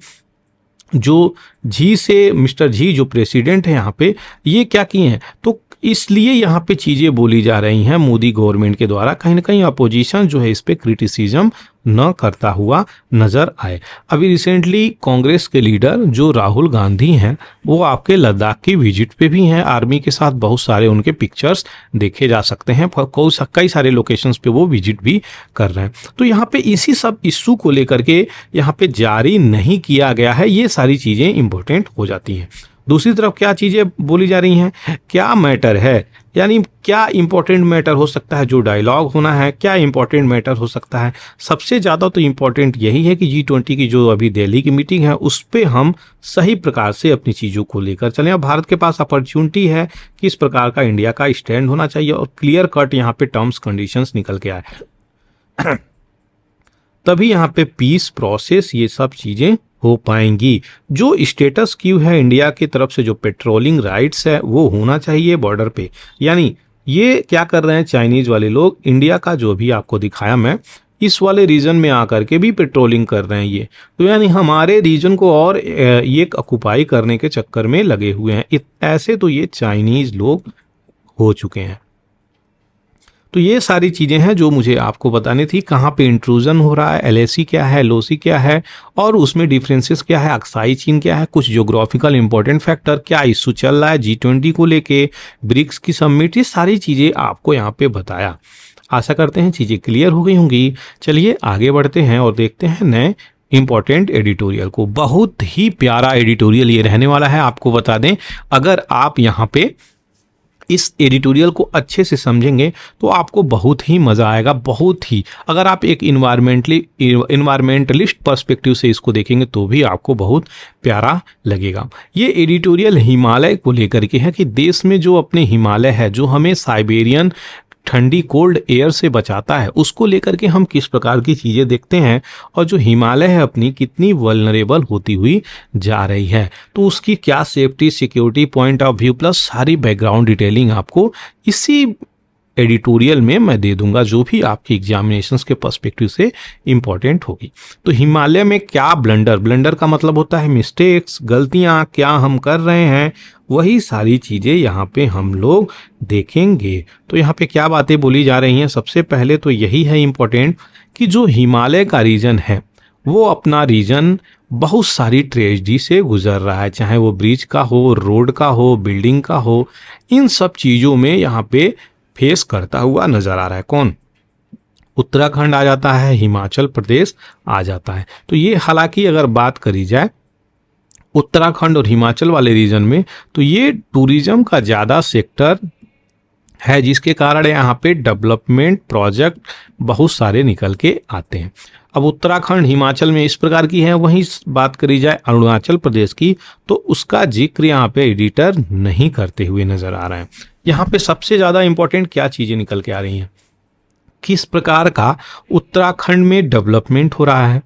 जो जी से, मिस्टर जी जो प्रेसिडेंट है यहाँ पे, ये क्या किए हैं, तो इसलिए यहाँ पे चीज़ें बोली जा रही हैं मोदी गवर्नमेंट के द्वारा, कहीं ना कहीं अपोजिशन जो है इस पे क्रिटिसिज्म न करता हुआ नजर आए। अभी रिसेंटली कांग्रेस के लीडर जो राहुल गांधी हैं, वो आपके लद्दाख की विजिट पे भी हैं, आर्मी के साथ बहुत सारे उनके पिक्चर्स देखे जा सकते हैं, कई सारे लोकेशंस पे वो विजिट भी कर रहे हैं। तो यहाँ पे इसी सब इशू को लेकर के यहाँ पे जारी नहीं किया गया है, ये सारी चीज़ें इंपॉर्टेंट हो जाती हैं। दूसरी तरफ क्या चीज़ें बोली जा रही हैं, क्या मैटर है, यानी क्या इंपॉर्टेंट मैटर हो सकता है, जो डायलॉग होना है, क्या इंपॉर्टेंट मैटर हो सकता है। सबसे ज़्यादा तो इंपॉर्टेंट यही है कि G20 की जो अभी दिल्ली की मीटिंग है, उस पर हम सही प्रकार से अपनी चीज़ों को लेकर चलें। अब भारत के पास अपॉर्चुनिटी है, किस प्रकार का इंडिया का स्टैंड होना चाहिए, और क्लियर कट यहाँ पे टर्म्स कंडीशंस निकल के आए तभी यहाँ पे पीस प्रोसेस, ये सब चीज़ें हो पाएंगी। जो स्टेटस क्यू है इंडिया की तरफ से, जो पेट्रोलिंग राइट्स है, वो होना चाहिए बॉर्डर पे। यानी ये क्या कर रहे हैं चाइनीज वाले लोग, इंडिया का जो भी आपको दिखाया मैं, इस वाले रीजन में आकर के भी पेट्रोलिंग कर रहे हैं ये। तो यानी हमारे रीजन को और ये ऑक्युपाई करने के चक्कर में लगे हुए हैं। ऐसे तो ये चाइनीज लोग हो चुके हैं। तो ये सारी चीज़ें हैं जो मुझे आपको बतानी थी, कहाँ पे इंट्रूजन हो रहा है, LAC क्या है, LOC क्या है, और उसमें डिफरेंसेस क्या है, अक्साई चीन क्या है, कुछ ज्योग्राफिकल इंपॉर्टेंट फैक्टर, क्या इशू चल रहा है G20 को लेके, ब्रिक्स की समिट, ये सारी चीज़ें आपको यहाँ पे बताया। आशा करते हैं चीज़ें क्लियर हो गई होंगी। चलिए आगे बढ़ते हैं और देखते हैं नए इंपॉर्टेंट एडिटोरियल को। बहुत ही प्यारा एडिटोरियल ये रहने वाला है, आपको बता दें, अगर आप यहाँ पे इस एडिटोरियल को अच्छे से समझेंगे तो आपको बहुत ही मज़ा आएगा, बहुत ही। अगर आप एक इन्वायरमेंटलिस्ट पर्सपेक्टिव से इसको देखेंगे तो भी आपको बहुत प्यारा लगेगा। ये एडिटोरियल हिमालय को लेकर के है कि देश में जो अपने हिमालय है, जो हमें साइबेरियन ठंडी कोल्ड एयर से बचाता है, उसको लेकर के हम किस प्रकार की चीज़ें देखते हैं और जो हिमालय है अपनी कितनी वल्नरेबल होती हुई जा रही है, तो उसकी क्या safety security point of view plus सारी बैकग्राउंड डिटेलिंग आपको इसी एडिटोरियल में मैं दे दूंगा, जो भी आपकी एग्जामिनेशंस के पर्सपेक्टिव से इम्पॉर्टेंट होगी। तो हिमालय में क्या ब्लंडर का मतलब होता है मिस्टेक्स, गलतियां क्या हम कर रहे हैं, वही सारी चीज़ें यहाँ पे हम लोग देखेंगे। तो यहाँ पे क्या बातें बोली जा रही हैं, सबसे पहले तो यही है इम्पोर्टेंट कि जो हिमालय का रीजन है वो अपना रीजन बहुत सारी ट्रेजेडी से गुजर रहा है, चाहे वो ब्रिज का हो, रोड का हो, बिल्डिंग का हो, इन सब चीज़ों में यहाँ पे फेस करता हुआ नजर आ रहा है। कौन? उत्तराखंड आ जाता है, हिमाचल प्रदेश आ जाता है। तो ये हालांकि अगर बात करी जाए उत्तराखंड और हिमाचल वाले रीजन में, तो ये टूरिज्म का ज़्यादा सेक्टर है, जिसके कारण यहाँ पे डेवलपमेंट प्रोजेक्ट बहुत सारे निकल के आते हैं। अब उत्तराखंड हिमाचल में इस प्रकार की है, वहीं बात करी जाए अरुणाचल प्रदेश की तो उसका जिक्र यहाँ पे एडिटर नहीं करते हुए नजर आ रहा है। यहाँ पे सबसे ज़्यादा इंपॉर्टेंट क्या चीज़ें निकल के आ रही हैं, किस प्रकार का उत्तराखंड में डेवलपमेंट हो रहा है,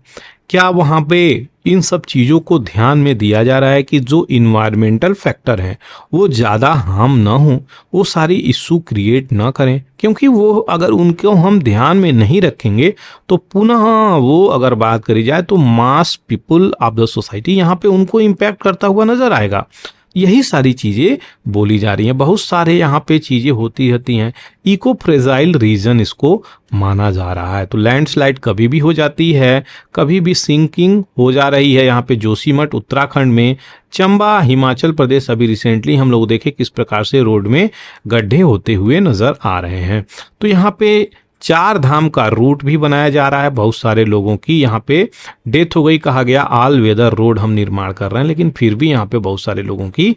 क्या वहाँ पे इन सब चीज़ों को ध्यान में दिया जा रहा है कि जो इन्वायरमेंटल फैक्टर हैं वो ज़्यादा हार्म ना हो, वो सारी इशू क्रिएट ना करें, क्योंकि वो अगर उनको हम ध्यान में नहीं रखेंगे तो पुनः वो अगर बात करी जाए तो मास पीपल ऑफ द सोसाइटी यहाँ पे उनको इम्पैक्ट करता हुआ नजर आएगा। यही सारी चीज़ें बोली जा रही हैं, बहुत सारे यहाँ पे चीज़ें होती रहती हैं। इको फ्रेजाइल रीजन इसको माना जा रहा है, तो लैंडस्लाइड कभी भी हो जाती है, कभी भी सिंकिंग हो जा रही है। यहाँ पे जोशीमठ उत्तराखंड में, चंबा हिमाचल प्रदेश, अभी रिसेंटली हम लोग देखे किस प्रकार से रोड में गड्ढे होते हुए नज़र आ रहे हैं। तो यहाँ पे चार धाम का रूट भी बनाया जा रहा है, बहुत सारे लोगों की यहाँ पे डेथ हो गई, कहा गया ऑल वेदर रोड हम निर्माण कर रहे हैं, लेकिन फिर भी यहाँ पे बहुत सारे लोगों की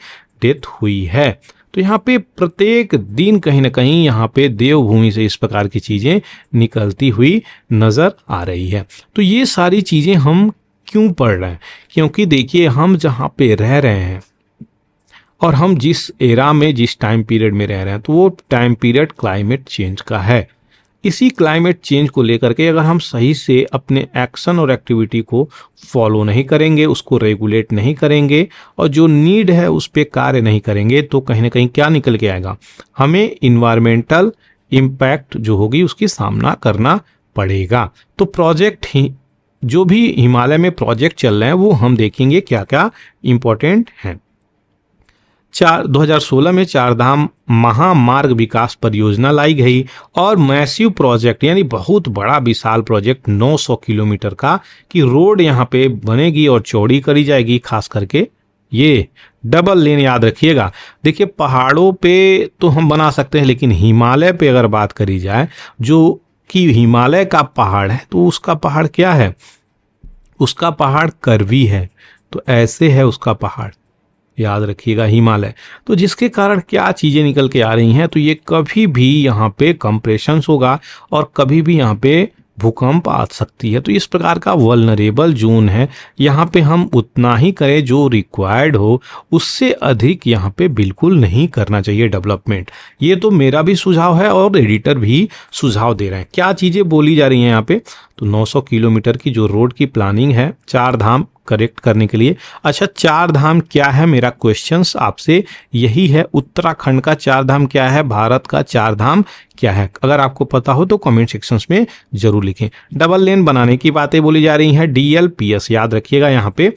डेथ हुई है। तो यहाँ पे प्रत्येक दिन कहीं ना कहीं यहाँ पे देवभूमि से इस प्रकार की चीज़ें निकलती हुई नज़र आ रही है। तो ये सारी चीज़ें हम क्यों पढ़ रहे हैं, क्योंकि देखिए हम जहाँ पे रह रहे हैं और हम जिस एरा में, जिस टाइम पीरियड में रह रहे हैं, तो वो टाइम पीरियड क्लाइमेट चेंज का है। इसी क्लाइमेट चेंज को लेकर के अगर हम सही से अपने एक्शन और एक्टिविटी को फॉलो नहीं करेंगे, उसको रेगुलेट नहीं करेंगे और जो नीड है उस पर कार्य नहीं करेंगे, तो कहीं ना कहीं क्या निकल के आएगा, हमें इन्वायरमेंटल इम्पैक्ट जो होगी उसकी सामना करना पड़ेगा। तो प्रोजेक्ट ही जो भी हिमालय में प्रोजेक्ट चल रहे हैं वो हम देखेंगे क्या क्या इम्पोर्टेंट हैं। 2016 में चारधाम महामार्ग विकास परियोजना लाई गई और मैसिव प्रोजेक्ट यानी बहुत बड़ा विशाल प्रोजेक्ट 900 किलोमीटर का कि रोड यहाँ पे बनेगी और चौड़ी करी जाएगी। खास करके ये डबल लेन याद रखिएगा। देखिए पहाड़ों पे तो हम बना सकते हैं, लेकिन हिमालय पे अगर बात करी जाए, जो कि हिमालय का पहाड़ है, तो उसका पहाड़ क्या है, उसका पहाड़ कर्वी है, तो ऐसे है उसका पहाड़, याद रखिएगा हिमालय। तो जिसके कारण क्या चीज़ें निकल के आ रही हैं, तो ये कभी भी यहाँ पे कंप्रेशंस होगा और कभी भी यहाँ पे भूकंप आ सकती है। तो इस प्रकार का वल्नरेबल जोन है, यहाँ पे हम उतना ही करें जो रिक्वायर्ड हो, उससे अधिक यहाँ पे बिल्कुल नहीं करना चाहिए डेवलपमेंट। ये तो मेरा भी सुझाव है और एडिटर भी सुझाव दे रहे हैं। क्या चीज़ें बोली जा रही हैं यहाँ पे, तो 900 किलोमीटर की जो रोड की प्लानिंग है चार धाम करेक्ट करने के लिए। अच्छा चार धाम क्या है, मेरा क्वेश्चंस आपसे यही है, उत्तराखंड का चार धाम क्या है, भारत का चार धाम क्या है, अगर आपको पता हो तो कमेंट सेक्शंस में जरूर लिखें। डबल लेन बनाने की बातें बोली जा रही हैं, DLPS याद रखिएगा, यहाँ पे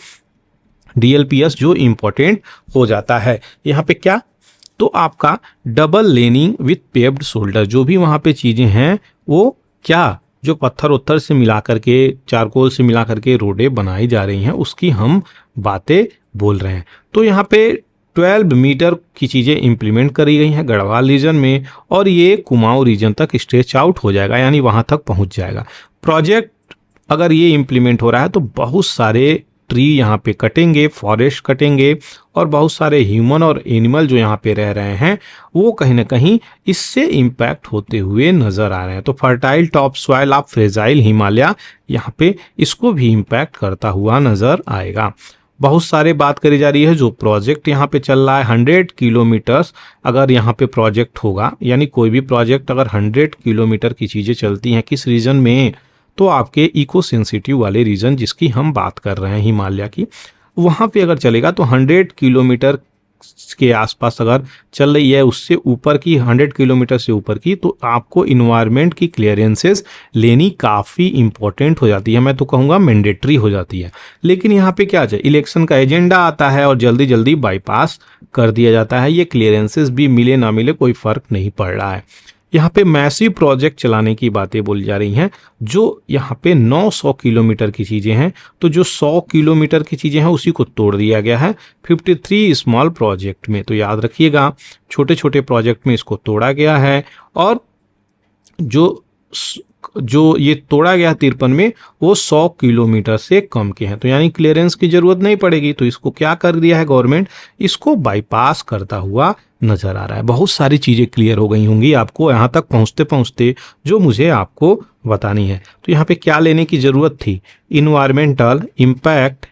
DLPS जो इंपॉर्टेंट हो जाता है यहाँ पे क्या, तो आपका double laning with paved shoulder, जो भी वहाँ पे चीज़ें हैं वो क्या, जो पत्थर उत्थर से मिला करके, चारकोल से मिला करके रोडें बनाई जा रही हैं, उसकी हम बातें बोल रहे हैं। तो यहाँ पे 12 मीटर की चीज़ें इंप्लीमेंट करी गई हैं गढ़वाल रीजन में और ये कुमाऊं रीजन तक स्ट्रेच आउट हो जाएगा, यानी वहाँ तक पहुँच जाएगा। प्रोजेक्ट अगर ये इंप्लीमेंट हो रहा है तो बहुत सारे ट्री यहाँ पे कटेंगे, फॉरेस्ट कटेंगे और बहुत सारे ह्यूमन और एनिमल जो यहाँ पे रह रहे हैं वो कहीं ना कहीं इससे इम्पैक्ट होते हुए नजर आ रहे हैं। तो fertile top soil of fragile Himalaya यहाँ पे इसको भी इम्पैक्ट करता हुआ नजर आएगा। बहुत सारे बात करी जा रही है जो प्रोजेक्ट यहाँ पे चल रहा है 100 किलोमीटर्स अगर यहाँ पे प्रोजेक्ट होगा, यानी कोई भी प्रोजेक्ट अगर 100 किलोमीटर की चीज़ें चलती हैं किस रीजन में, तो आपके इको सेंसिटिव वाले रीजन जिसकी हम बात कर रहे हैं हिमालय की, वहाँ पे अगर चलेगा तो 100 किलोमीटर के आसपास अगर चल रही है, उससे ऊपर की 100 किलोमीटर से ऊपर की, तो आपको इन्वायरमेंट की क्लियरेंसेस लेनी काफ़ी इंपॉर्टेंट हो जाती है, मैं तो कहूँगा मैंडेटरी हो जाती है। लेकिन यहाँ पे क्या है, इलेक्शन का एजेंडा आता है और जल्दी जल्दी बाईपास कर दिया जाता है। ये क्लियरेंसेस भी मिले ना मिले कोई फर्क नहीं पड़ रहा है। यहाँ पे मैसिव प्रोजेक्ट चलाने की बातें बोली जा रही हैं जो यहाँ पे 900 किलोमीटर की चीज़ें हैं, तो जो 100 किलोमीटर की चीज़ें हैं उसी को तोड़ दिया गया है 53 स्मॉल प्रोजेक्ट में। तो याद रखिएगा छोटे छोटे प्रोजेक्ट में इसको तोड़ा गया है और जो ये तोड़ा गया 53 में वो 100 किलोमीटर से कम के हैं, तो यानी क्लियरेंस की जरूरत नहीं पड़ेगी। तो इसको क्या कर दिया है गवर्नमेंट, इसको बाईपास करता हुआ नजर आ रहा है। बहुत सारी चीजें क्लियर हो गई होंगी आपको यहाँ तक पहुँचते पहुँचते जो मुझे आपको बतानी है। तो यहाँ पे क्या लेने की जरूरत थी, इन्वायरमेंटल इम्पैक्ट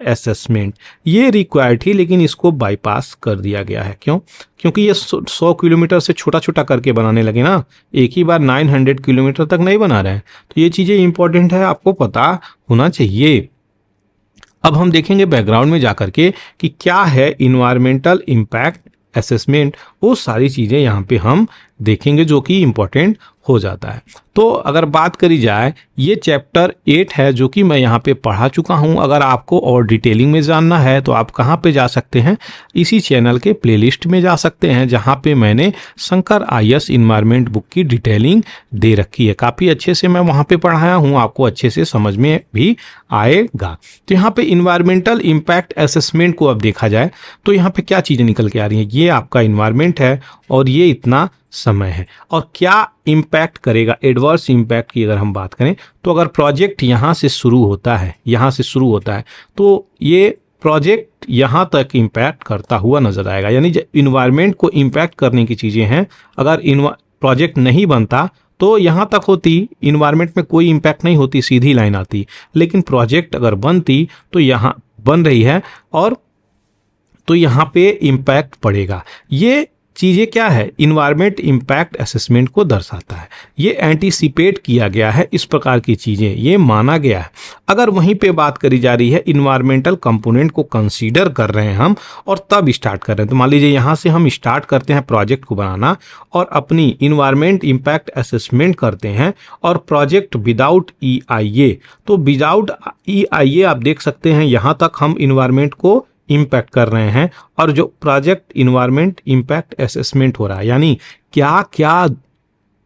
असेसमेंट, ये रिक्वायर्ड थी लेकिन इसको बाईपास कर दिया गया है। क्यों? क्योंकि ये 100 किलोमीटर से छोटा छोटा करके बनाने लगे ना, एक ही बार 900 किलोमीटर तक नहीं बना रहे हैं। तो ये चीज़ें इंपॉर्टेंट है, आपको पता होना चाहिए। अब हम देखेंगे बैकग्राउंड में जाकर के कि क्या है इन्वायरमेंटल इम्पैक्ट असेसमेंट, वो सारी चीज़ें यहाँ पे हम देखेंगे जो कि इम्पोर्टेंट हो जाता है। तो अगर बात करी जाए, ये चैप्टर 8 है जो कि मैं यहाँ पे पढ़ा चुका हूँ। अगर आपको और डिटेलिंग में जानना है तो आप कहाँ पे जा सकते हैं, इसी चैनल के प्लेलिस्ट में जा सकते हैं जहाँ पे मैंने शंकर IAS इन्वायरमेंट बुक की डिटेलिंग दे रखी है। काफ़ी अच्छे से मैं वहाँ पे पढ़ाया हूँ, आपको अच्छे से समझ में भी आएगा। तो यहाँ पे इन्वायरमेंटल इम्पैक्ट असेसमेंट को अब देखा जाए तो यहाँ पे क्या चीज़ें निकल के आ रही हैं, ये आपका इन्वायरमेंट है और ये इतना समय है और क्या इम्पैक्ट करेगा। एडवर्स इम्पैक्ट की अगर हम बात करें तो अगर प्रोजेक्ट यहाँ से शुरू होता है तो ये प्रोजेक्ट यहाँ तक इम्पैक्ट करता हुआ नजर आएगा। यानी इन्वायरमेंट को इम्पैक्ट करने की चीज़ें हैं, अगर प्रोजेक्ट नहीं बनता तो यहाँ तक होती, इन्वायरमेंट में कोई इम्पैक्ट नहीं होती, सीधी लाइन आती। लेकिन प्रोजेक्ट अगर बनती तो यहाँ बन रही है और तो यहाँ पे इम्पैक्ट पड़ेगा। ये चीज़ें क्या है, इन्वायरमेंट इम्पैक्ट असेसमेंट को दर्शाता है। ये एंटीसिपेट किया गया है, इस प्रकार की चीज़ें ये माना गया है। अगर वहीं पे बात करी जा रही है इन्वायरमेंटल कंपोनेंट को कंसीडर कर रहे हैं हम और तब स्टार्ट कर रहे हैं, तो मान लीजिए यहाँ से हम स्टार्ट करते हैं प्रोजेक्ट को बनाना और अपनी इन्वायरमेंट इम्पैक्ट असेसमेंट करते हैं और प्रोजेक्ट विदाउट EIA, तो विदाउट EIA आप देख सकते हैं यहाँ तक हम इन्वायरमेंट को इम्पैक्ट कर रहे हैं और जो प्रोजेक्ट इन्वायरमेंट इम्पैक्ट असेसमेंट हो रहा है, यानी क्या क्या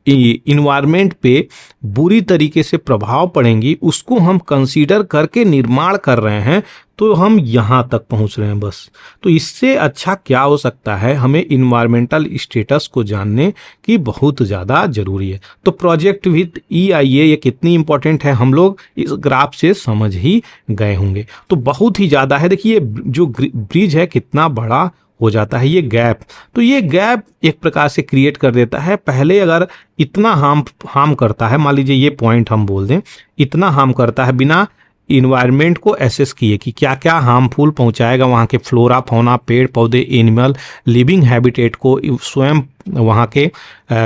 इन्वायरमेंट पे बुरी तरीके से प्रभाव पड़ेंगी उसको हम कंसीडर करके निर्माण कर रहे हैं, तो हम यहाँ तक पहुँच रहे हैं बस। तो इससे अच्छा क्या हो सकता है, हमें इन्वायरमेंटल स्टेटस को जानने की बहुत ज़्यादा ज़रूरी है। तो प्रोजेक्ट विद EIA ये कितनी इंपॉर्टेंट है हम लोग इस ग्राफ से समझ ही गए होंगे। तो बहुत ही ज़्यादा है। देखिए जो ब्रिज है कितना बड़ा हो जाता है, ये गैप, तो ये गैप एक प्रकार से क्रिएट कर देता है। पहले अगर इतना हार्म करता है, मान लीजिए ये पॉइंट हम बोल दें, इतना हार्म करता है बिना इन्वायरमेंट को एसेस किए कि क्या क्या हार्मफुल पहुंचाएगा वहाँ के फ्लोरा फौना, पेड़ पौधे, एनिमल, लिविंग हैबिटेट को, स्वयं वहाँ के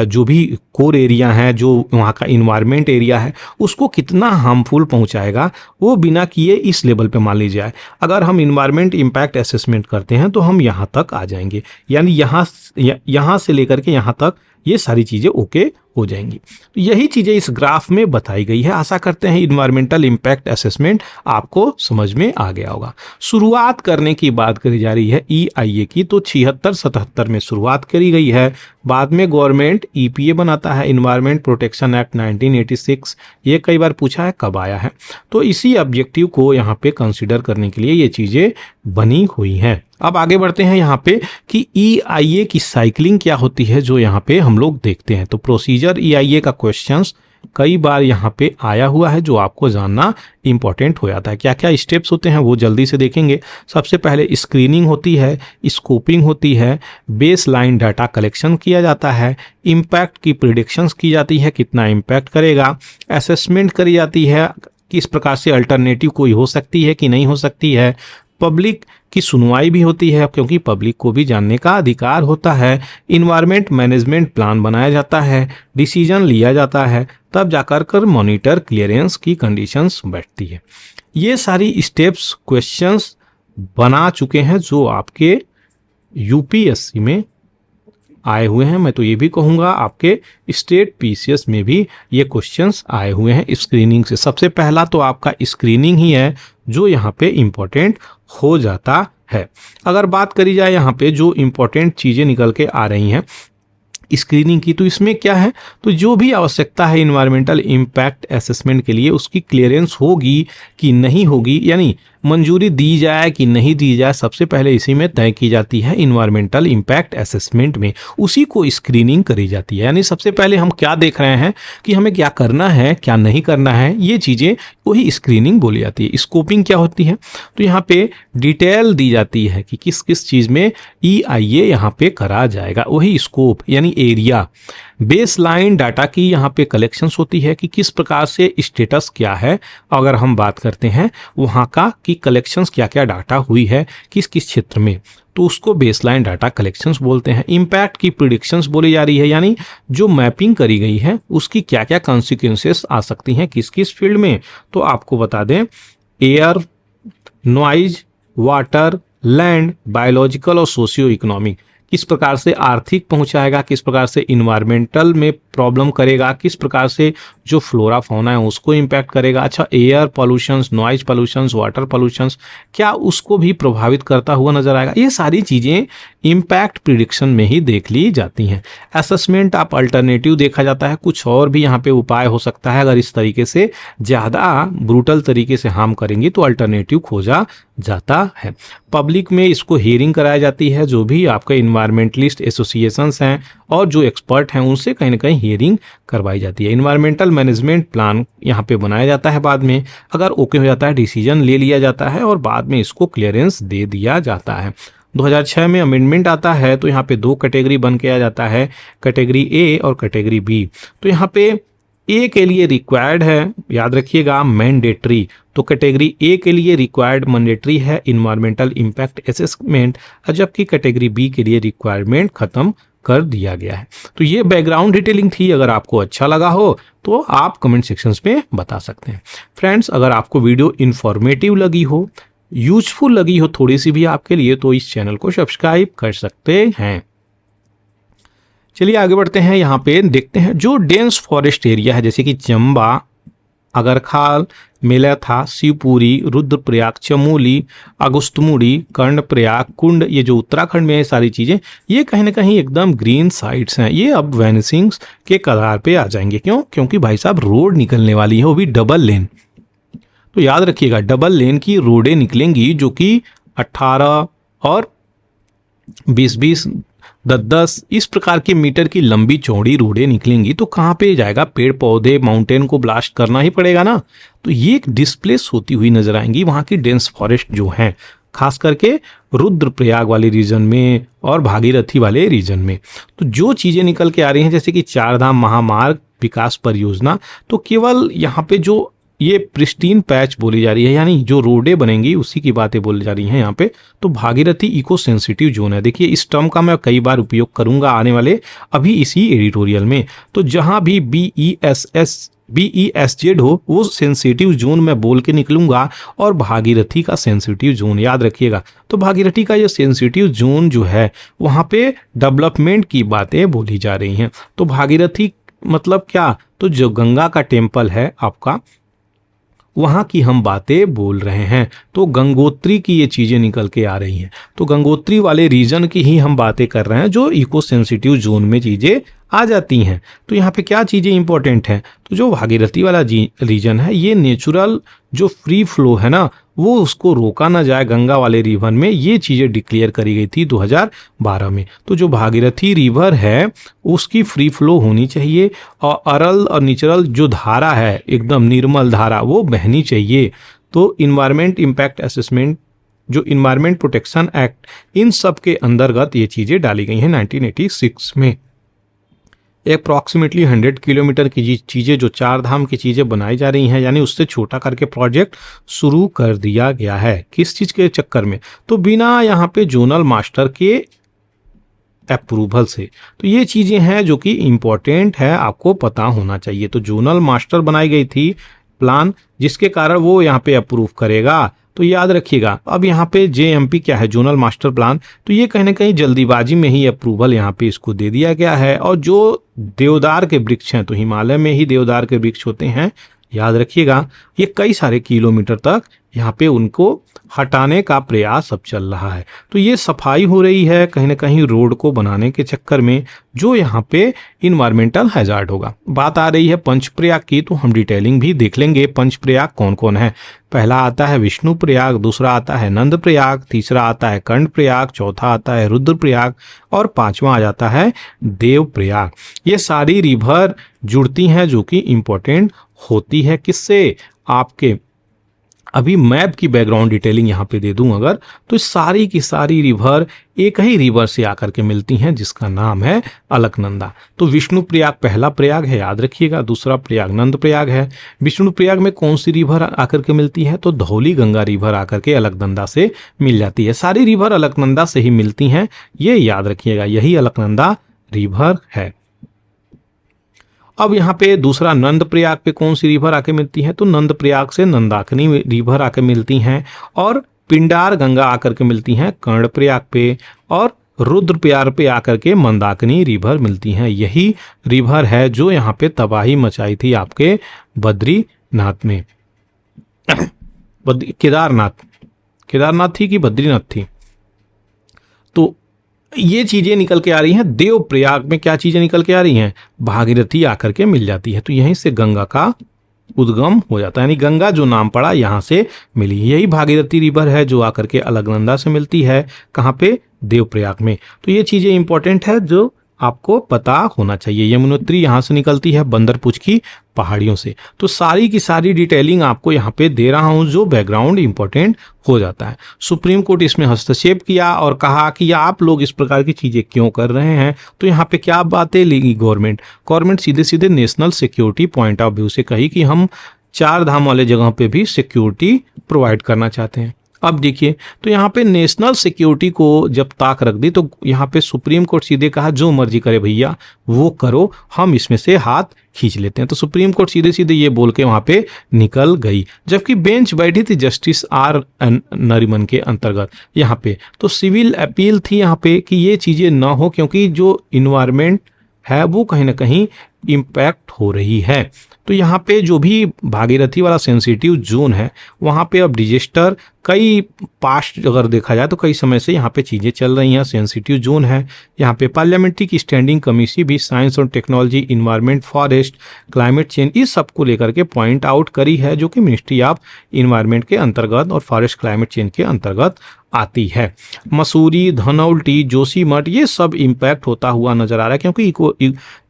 जो भी कोर एरिया हैं, जो वहाँ का इन्वायरमेंट एरिया है, उसको कितना हार्मफुल पहुंचाएगा, वो बिना किए इस लेवल पे मान लीजिए अगर हम इन्वायरमेंट इम्पैक्ट असेसमेंट करते हैं तो हम यहाँ तक आ जाएंगे। यानी यहाँ से लेकर के यहाँ तक ये सारी चीज़ें ओके हो जाएंगी। तो यही चीज़ें इस ग्राफ में बताई गई है। आशा करते हैं इन्वायरमेंटल इम्पैक्ट असेसमेंट आपको समझ में आ गया होगा। शुरुआत करने की बात करी जा रही है EIA की, तो 76-77 में शुरुआत करी गई है। बाद में गवर्नमेंट EPA बनाता है, इन्वायरमेंट प्रोटेक्शन एक्ट 1986। ये कई बार पूछा है कब आया है, तो इसी ऑब्जेक्टिव को यहाँ पे कंसिडर करने के लिए ये चीज़ें बनी हुई हैं। अब आगे बढ़ते हैं यहाँ पे कि EIA की साइकिलिंग क्या होती है, जो यहाँ पे हम लोग देखते हैं। तो प्रोसीजर EIA का क्वेश्चंस कई बार यहाँ पे आया हुआ है, जो आपको जानना इंपॉर्टेंट हो जाता है। क्या क्या स्टेप्स होते हैं वो जल्दी से देखेंगे। सबसे पहले स्क्रीनिंग होती है, स्कोपिंग होती है, बेस लाइन डाटा कलेक्शन किया जाता है, इम्पैक्ट की प्रिडिक्शंस की जाती है, कितना इम्पैक्ट करेगा, असेसमेंट करी जाती है, किस प्रकार से अल्टरनेटिव कोई हो सकती है कि नहीं हो सकती है, पब्लिक की सुनवाई भी होती है क्योंकि पब्लिक को भी जानने का अधिकार होता है, इन्वायरमेंट मैनेजमेंट प्लान बनाया जाता है, डिसीजन लिया जाता है, तब जाकर कर मॉनिटर क्लियरेंस की कंडीशंस बैठती है। ये सारी स्टेप्स क्वेश्चंस बना चुके हैं जो आपके यूपीएससी में आए हुए हैं। मैं तो ये भी कहूँगा आपके स्टेट पीसीएस में भी ये क्वेश्चंस आए हुए हैं स्क्रीनिंग से। सबसे पहला तो आपका स्क्रीनिंग ही है जो यहाँ पे इम्पोर्टेंट हो जाता है। अगर बात करी जाए यहाँ पे जो इम्पोर्टेंट चीज़ें निकल के आ रही हैं स्क्रीनिंग की, तो इसमें क्या है, तो जो भी आवश्यकता है इन्वायरमेंटल इम्पैक्ट असेसमेंट के लिए उसकी क्लियरेंस होगी कि नहीं होगी, यानी मंजूरी दी जाए कि नहीं दी जाए, सबसे पहले इसी में तय की जाती है इन्वायरमेंटल इम्पैक्ट असेसमेंट में, उसी को स्क्रीनिंग करी जाती है। यानी सबसे पहले हम क्या देख रहे हैं कि हमें क्या करना है क्या नहीं करना है, ये चीज़ें वही स्क्रीनिंग बोली जाती है। स्कोपिंग क्या होती है, तो यहाँ पे डिटेल दी जाती है कि किस किस चीज़ में EIA यहाँ पे करा जाएगा, वही स्कोप यानी एरिया। बेस लाइन डाटा की यहाँ पे कलेक्शंस होती है कि किस प्रकार से स्टेटस क्या है, अगर हम बात करते हैं वहाँ का कि कलेक्शंस क्या क्या डाटा हुई है किस किस क्षेत्र में, तो उसको बेसलाइन डाटा कलेक्शंस बोलते हैं। इम्पैक्ट की प्रिडिक्शंस बोली जा रही है, यानी जो मैपिंग करी गई है उसकी क्या क्या कॉन्सिक्वेंसेस आ सकती हैं किस किस फील्ड में। तो आपको बता दें air, noise, water, land, biological और सोशियो इकोनॉमिक, किस प्रकार से आर्थिक पहुंचाएगा, किस प्रकार से इन्वायरमेंटल में प्रॉब्लम करेगा, किस प्रकार से जो फ्लोरा फौना है उसको इम्पैक्ट करेगा। अच्छा, air pollutions, noise pollutions, water pollutions, क्या उसको भी प्रभावित करता हुआ नजर आएगा। ये सारी चीज़ें इम्पैक्ट प्रिडिक्शन में ही देख ली जाती हैं। असेसमेंट आप अल्टरनेटिव देखा जाता है, कुछ और भी यहाँ पे उपाय हो सकता है। अगर इस तरीके से ज़्यादा ब्रूटल तरीके से हार्म करेंगी तो अल्टरनेटिव खोजा जाता है। पब्लिक में इसको हियरिंग कराई जाती है, जो भी आपके इन्वायरमेंटलिस्ट एसोसिएशंस हैं और जो एक्सपर्ट हैं उनसे कहीं ना कहीं हियरिंग करवाई जाती है। इन्वायरमेंटल मैनेजमेंट प्लान यहाँ पे बनाया जाता है, बाद में अगर ओके हो जाता है डिसीजन ले लिया जाता है और बाद में इसको क्लियरेंस दे दिया जाता है। 2006 में अमेंडमेंट आता है तो यहाँ पे 2 कैटेगरी बन के आ जाता है, कैटेगरी ए और कैटेगरी बी। तो यहाँ पे ए के लिए रिक्वायर्ड है, याद रखिएगा मैंडेटरी, तो कैटेगरी ए के लिए रिक्वायर्ड मैंडेटरी है इन्वायरमेंटल इम्पैक्ट असेसमेंट, जबकि कैटेगरी बी के लिए रिक्वायरमेंट खत्म कर दिया गया है। तो ये बैकग्राउंड डिटेलिंग थी। अगर आपको अच्छा लगा हो तो आप कमेंट सेक्शंस में बता सकते हैं। फ्रेंड्स, अगर आपको वीडियो इन्फॉर्मेटिव लगी हो, यूजफुल लगी हो थोड़ी सी भी आपके लिए, तो इस चैनल को सब्सक्राइब कर सकते हैं। चलिए आगे बढ़ते हैं। यहाँ पे देखते हैं जो डेंस फॉरेस्ट एरिया है, जैसे कि चंबा, अगरखाल, मेलाथा, शिवपुरी, रुद्रप्रयाग, चमोली, अगस्तमुड़ी, कर्णप्रयाग, कुंड, ये जो उत्तराखंड में है सारी चीज़ें, ये कहीं ना कहीं एकदम ग्रीन साइट्स हैं। ये अब वैनिसिंग्स के कगार पे आ जाएंगे। क्यों? क्योंकि भाई साहब रोड निकलने वाली है, वो भी डबल लेन। तो याद रखिएगा डबल लेन की रोडें निकलेंगी जो कि 18 और 20-20, 10-10 इस प्रकार के मीटर की लंबी चौड़ी रोडें निकलेंगी। तो कहाँ पे जाएगा? पेड़ पौधे, माउंटेन को ब्लास्ट करना ही पड़ेगा ना। तो ये एक डिस्प्लेस होती हुई नजर आएंगी वहाँ की डेंस फॉरेस्ट जो हैं, खास करके रुद्रप्रयाग वाले रीजन में और भागीरथी वाले रीजन में। तो जो चीज़ें निकल के आ रही हैं जैसे कि 4 धाम महामार्ग विकास परियोजना, तो केवल यहाँ पे जो ये प्रिस्टीन पैच बोली जा रही है, यानी जो रोडें बनेंगी उसी की बातें बोली जा रही हैं यहाँ पे। तो भागीरथी इको सेंसिटिव जोन है। देखिए इस टर्म का मैं कई बार उपयोग करूंगा आने वाले अभी इसी एडिटोरियल में। तो जहां भी BESZ हो वो सेंसिटिव जोन मैं बोल के निकलूंगा, और भागीरथी का सेंसिटिव जोन याद रखिएगा। तो भागीरथी का ये सेंसिटिव जोन जो है वहाँ पे डेवलपमेंट की बातें बोली जा रही हैं। तो भागीरथी मतलब क्या? तो जो गंगा का टेम्पल है आपका, वहाँ की हम बातें बोल रहे हैं। तो गंगोत्री की ये चीज़ें निकल के आ रही हैं। तो गंगोत्री वाले रीजन की ही हम बातें कर रहे हैं जो इको सेंसिटिव जोन में चीज़ें आ जाती हैं। तो यहाँ पे क्या चीज़ें इंपॉर्टेंट हैं? तो जो भागीरथी वाला रीजन है ये नेचुरल जो फ्री फ्लो है ना वो उसको रोका ना जाए गंगा वाले रिवर में, ये चीज़ें डिक्लेयर करी गई थी 2012 में। तो जो भागीरथी रिवर है उसकी फ्री फ्लो होनी चाहिए और अरल और निचरल जो धारा है एकदम निर्मल धारा वो बहनी चाहिए। तो इन्वायरमेंट इम्पैक्ट असेसमेंट, जो इन्वायरमेंट प्रोटेक्शन एक्ट, इन सब के अंतर्गत ये चीज़ें डाली गई हैं 1986 में। अप्रॉक्सीमेटली 100 किलोमीटर की चीज़ें जो चार धाम की चीज़ें बनाई जा रही हैं, यानी उससे छोटा करके प्रोजेक्ट शुरू कर दिया गया है। किस चीज़ के चक्कर में? तो बिना यहाँ पे जोनल मास्टर के अप्रूवल से। तो ये चीज़ें हैं जो कि इम्पोर्टेंट है, आपको पता होना चाहिए। तो जोनल मास्टर बनाई गई थी प्लान, जिसके कारण वो यहाँ पे अप्रूव करेगा। तो याद रखिएगा। अब यहाँ पे JMP क्या है, जोनल मास्टर प्लान, तो ये कहीं ना कहीं जल्दीबाजी में ही अप्रूवल यहाँ पे इसको दे दिया गया है। और जो देवदार के वृक्ष हैं, तो हिमालय में ही देवदार के वृक्ष होते हैं, याद रखिएगा। ये कई सारे किलोमीटर तक यहाँ पे उनको हटाने का प्रयास अब चल रहा है। तो ये सफाई हो रही है कहीं ना कहीं रोड को बनाने के चक्कर में, जो यहाँ पे इन्वायरमेंटल हैजार्ड होगा। बात आ रही है पंचप्रयाग की, तो हम डिटेलिंग भी देख लेंगे पंचप्रयाग कौन कौन है। पहला आता है विष्णु प्रयाग, दूसरा आता है नंद प्रयाग, तीसरा आता है कर्ण प्रयाग, चौथा आता है रुद्र प्रयाग और पांचवा आ जाता है देव प्रयाग। ये सारी रिवर जुड़ती हैं जो कि इंपॉर्टेंट होती है। किससे? आपके अभी मैप की बैकग्राउंड डिटेलिंग यहाँ पे दे दूं अगर, तो सारी की सारी रिवर एक ही रिवर से आकर के मिलती हैं जिसका नाम है अलकनंदा। तो विष्णु प्रयाग पहला प्रयाग है, याद रखिएगा। दूसरा प्रयाग नंद प्रयाग है। विष्णु प्रयाग में कौन सी रिवर आकर के मिलती है? तो धौली गंगा रिवर आकर के अलकनंदा से मिल जाती है। सारी रिवर अलकनंदा से ही मिलती हैं, ये याद रखिएगा। यही अलकनंदा रिवर है। अब यहाँ पे दूसरा नंद प्रयाग पे कौन सी रिवर आके मिलती है? तो नंद प्रयाग से नंदाकिनी रिवर आके मिलती हैं और पिंडार गंगा आकर के मिलती हैं कर्ण प्रयाग पे, और रुद्र प्रयाग पे आकर के मंदाकिनी रिवर मिलती हैं। यही रिवर है जो यहाँ पे तबाही मचाई थी आपके बद्रीनाथ में। केदारनाथ थी कि बद्रीनाथ थी? तो ये चीजें निकल के आ रही हैं। देव प्रयाग में क्या चीजें निकल के आ रही हैं? भागीरथी आकर के मिल जाती है। तो यहीं से गंगा का उद्गम हो जाता है, यानी गंगा जो नाम पड़ा यहाँ से मिली। यही भागीरथी रिवर है जो आकर के अलकनंदा से मिलती है। कहाँ पे? देव प्रयाग में। तो ये चीजें इंपॉर्टेंट है जो आपको पता होना चाहिए। यमुनोत्री यहाँ से निकलती है बंदरपुच की पहाड़ियों से। तो सारी की सारी डिटेलिंग आपको यहाँ पे दे रहा हूँ, जो बैकग्राउंड इंपॉर्टेंट हो जाता है। सुप्रीम कोर्ट इसमें हस्तक्षेप किया और कहा कि आप लोग इस प्रकार की चीजें क्यों कर रहे हैं। तो यहाँ पे क्या बातें लेगी गवर्नमेंट सीधे सीधे national security point of view से कही कि हम चार धाम वाले जगह पे भी सिक्योरिटी प्रोवाइड करना चाहते हैं। अब देखिए, तो यहाँ पे नेशनल सिक्योरिटी को जब ताक रख दी, तो यहाँ पे सुप्रीम कोर्ट सीधे कहा जो मर्जी करे भैया वो करो, हम इसमें से हाथ खींच लेते हैं। तो सुप्रीम कोर्ट सीधे सीधे ये बोल के वहाँ पे निकल गई, जबकि बेंच बैठी थी जस्टिस R नरीमन के अंतर्गत यहाँ पे। तो सिविल अपील थी यहाँ पे कि ये चीज़ें ना हो, क्योंकि जो इन्वायरमेंट है वो कहीं ना कहीं इम्पैक्ट हो रही है। तो यहाँ पे जो भी भागीरथी वाला सेंसिटिव जोन है वहाँ पे अब डिजास्टर कई पास्ट अगर देखा जाए तो कई समय से यहाँ पे चीज़ें चल रही हैं। सेंसिटिव जोन है यहाँ पे। पार्लियामेंट्री की स्टैंडिंग कमेटी भी साइंस और technology, environment, forest, climate change, इस सब को लेकर के पॉइंट आउट करी है, जो कि मिनिस्ट्री ऑफ इन्वायरमेंट के अंतर्गत और फॉरेस्ट क्लाइमेट चेंज के अंतर्गत आती है। मसूरी, धनौल्टी, जोशीमठ, ये सब इम्पैक्ट होता हुआ नजर आ रहा है, क्योंकि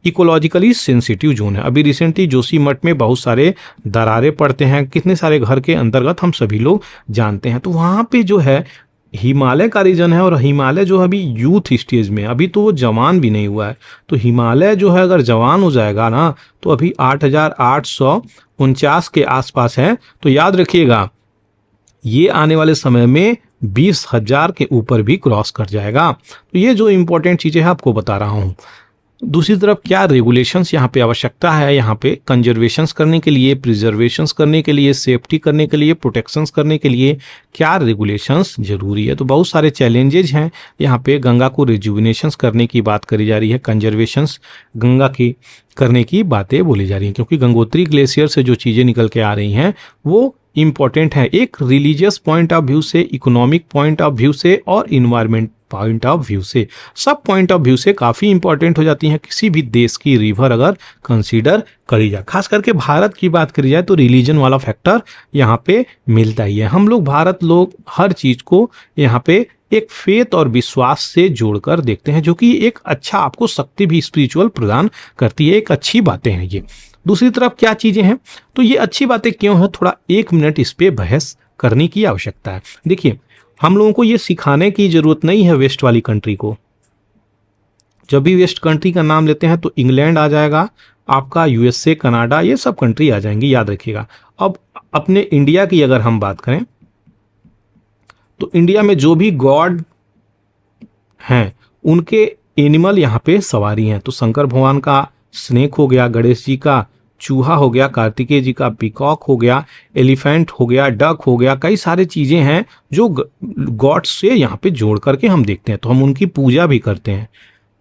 इकोलॉजिकली सेंसिटिव जोन है। अभी रिसेंटली जोशीमठ में बहुत सारे दरारें पड़ते हैं, कितने सारे घर के अंतर्गत हम सभी लोग जानते हैं। तो वहाँ पे जो है हिमालय का रीजन है, और हिमालय जो है अभी यूथ स्टेज में, अभी तो वो जवान भी नहीं हुआ है। तो हिमालय जो है अगर जवान हो जाएगा ना, तो अभी 8,849 के आसपास है। तो याद रखिएगा ये आने वाले समय में 20,000 के ऊपर भी क्रॉस कर जाएगा। तो ये जो इंपॉर्टेंट चीज़ें हैं आपको बता रहा हूँ। दूसरी तरफ क्या रेगुलेशंस यहाँ पे आवश्यकता है, यहाँ पे कंजर्वेशंस करने के लिए, प्रिजर्वेशंस करने के लिए, सेफ्टी करने के लिए, प्रोटेक्शंस करने के लिए क्या रेगुलेशंस जरूरी है। तो बहुत सारे चैलेंजेज हैं यहाँ पे। गंगा को रिजुविनेशंस करने की बात करी जा रही है, कंजर्वेशंस गंगा की करने की बातें बोली जा रही हैं, क्योंकि गंगोत्री ग्लेशियर से जो चीज़ें निकल के आ रही हैं वो इंपॉर्टेंट है, एक रिलीजियस पॉइंट ऑफ व्यू से, इकोनॉमिक पॉइंट ऑफ व्यू से और इन्वायरमेंट पॉइंट ऑफ व्यू से, सब पॉइंट ऑफ व्यू से काफ़ी इंपॉर्टेंट हो जाती हैं किसी भी देश की रिवर अगर कंसीडर करी जाए। खास करके भारत की बात करी जाए तो रिलीजन वाला फैक्टर यहाँ पे मिलता ही है। हम लोग भारत लोग हर चीज़ को यहाँ पे एक फेथ और विश्वास से जोड़कर देखते हैं, जो कि एक अच्छा आपको शक्ति भी स्पिरिचुअल प्रदान करती है। एक अच्छी बातें हैं ये। दूसरी तरफ क्या चीज़ें हैं, तो ये अच्छी बातें क्यों हैं, थोड़ा 1 मिनट इस पे बहस करने की आवश्यकता है। देखिए, हम लोगों को ये सिखाने की ज़रूरत नहीं है वेस्ट वाली कंट्री को। जब भी वेस्ट कंट्री का नाम लेते हैं तो इंग्लैंड आ जाएगा आपका, यूएसए, कनाडा, ये सब कंट्री आ जाएंगी, याद रखिएगा। अब अपने इंडिया की अगर हम बात करें तो इंडिया में जो भी गॉड हैं उनके एनिमल यहाँ पे सवारी हैं। तो शंकर भगवान का स्नेक हो गया, गणेश जी का चूहा हो गया, कार्तिकेय जी का पीकॉक हो गया, एलिफेंट हो गया, डक हो गया, कई सारे चीज़ें हैं जो गॉड से यहाँ पे जोड़ करके हम देखते हैं। तो हम उनकी पूजा भी करते हैं,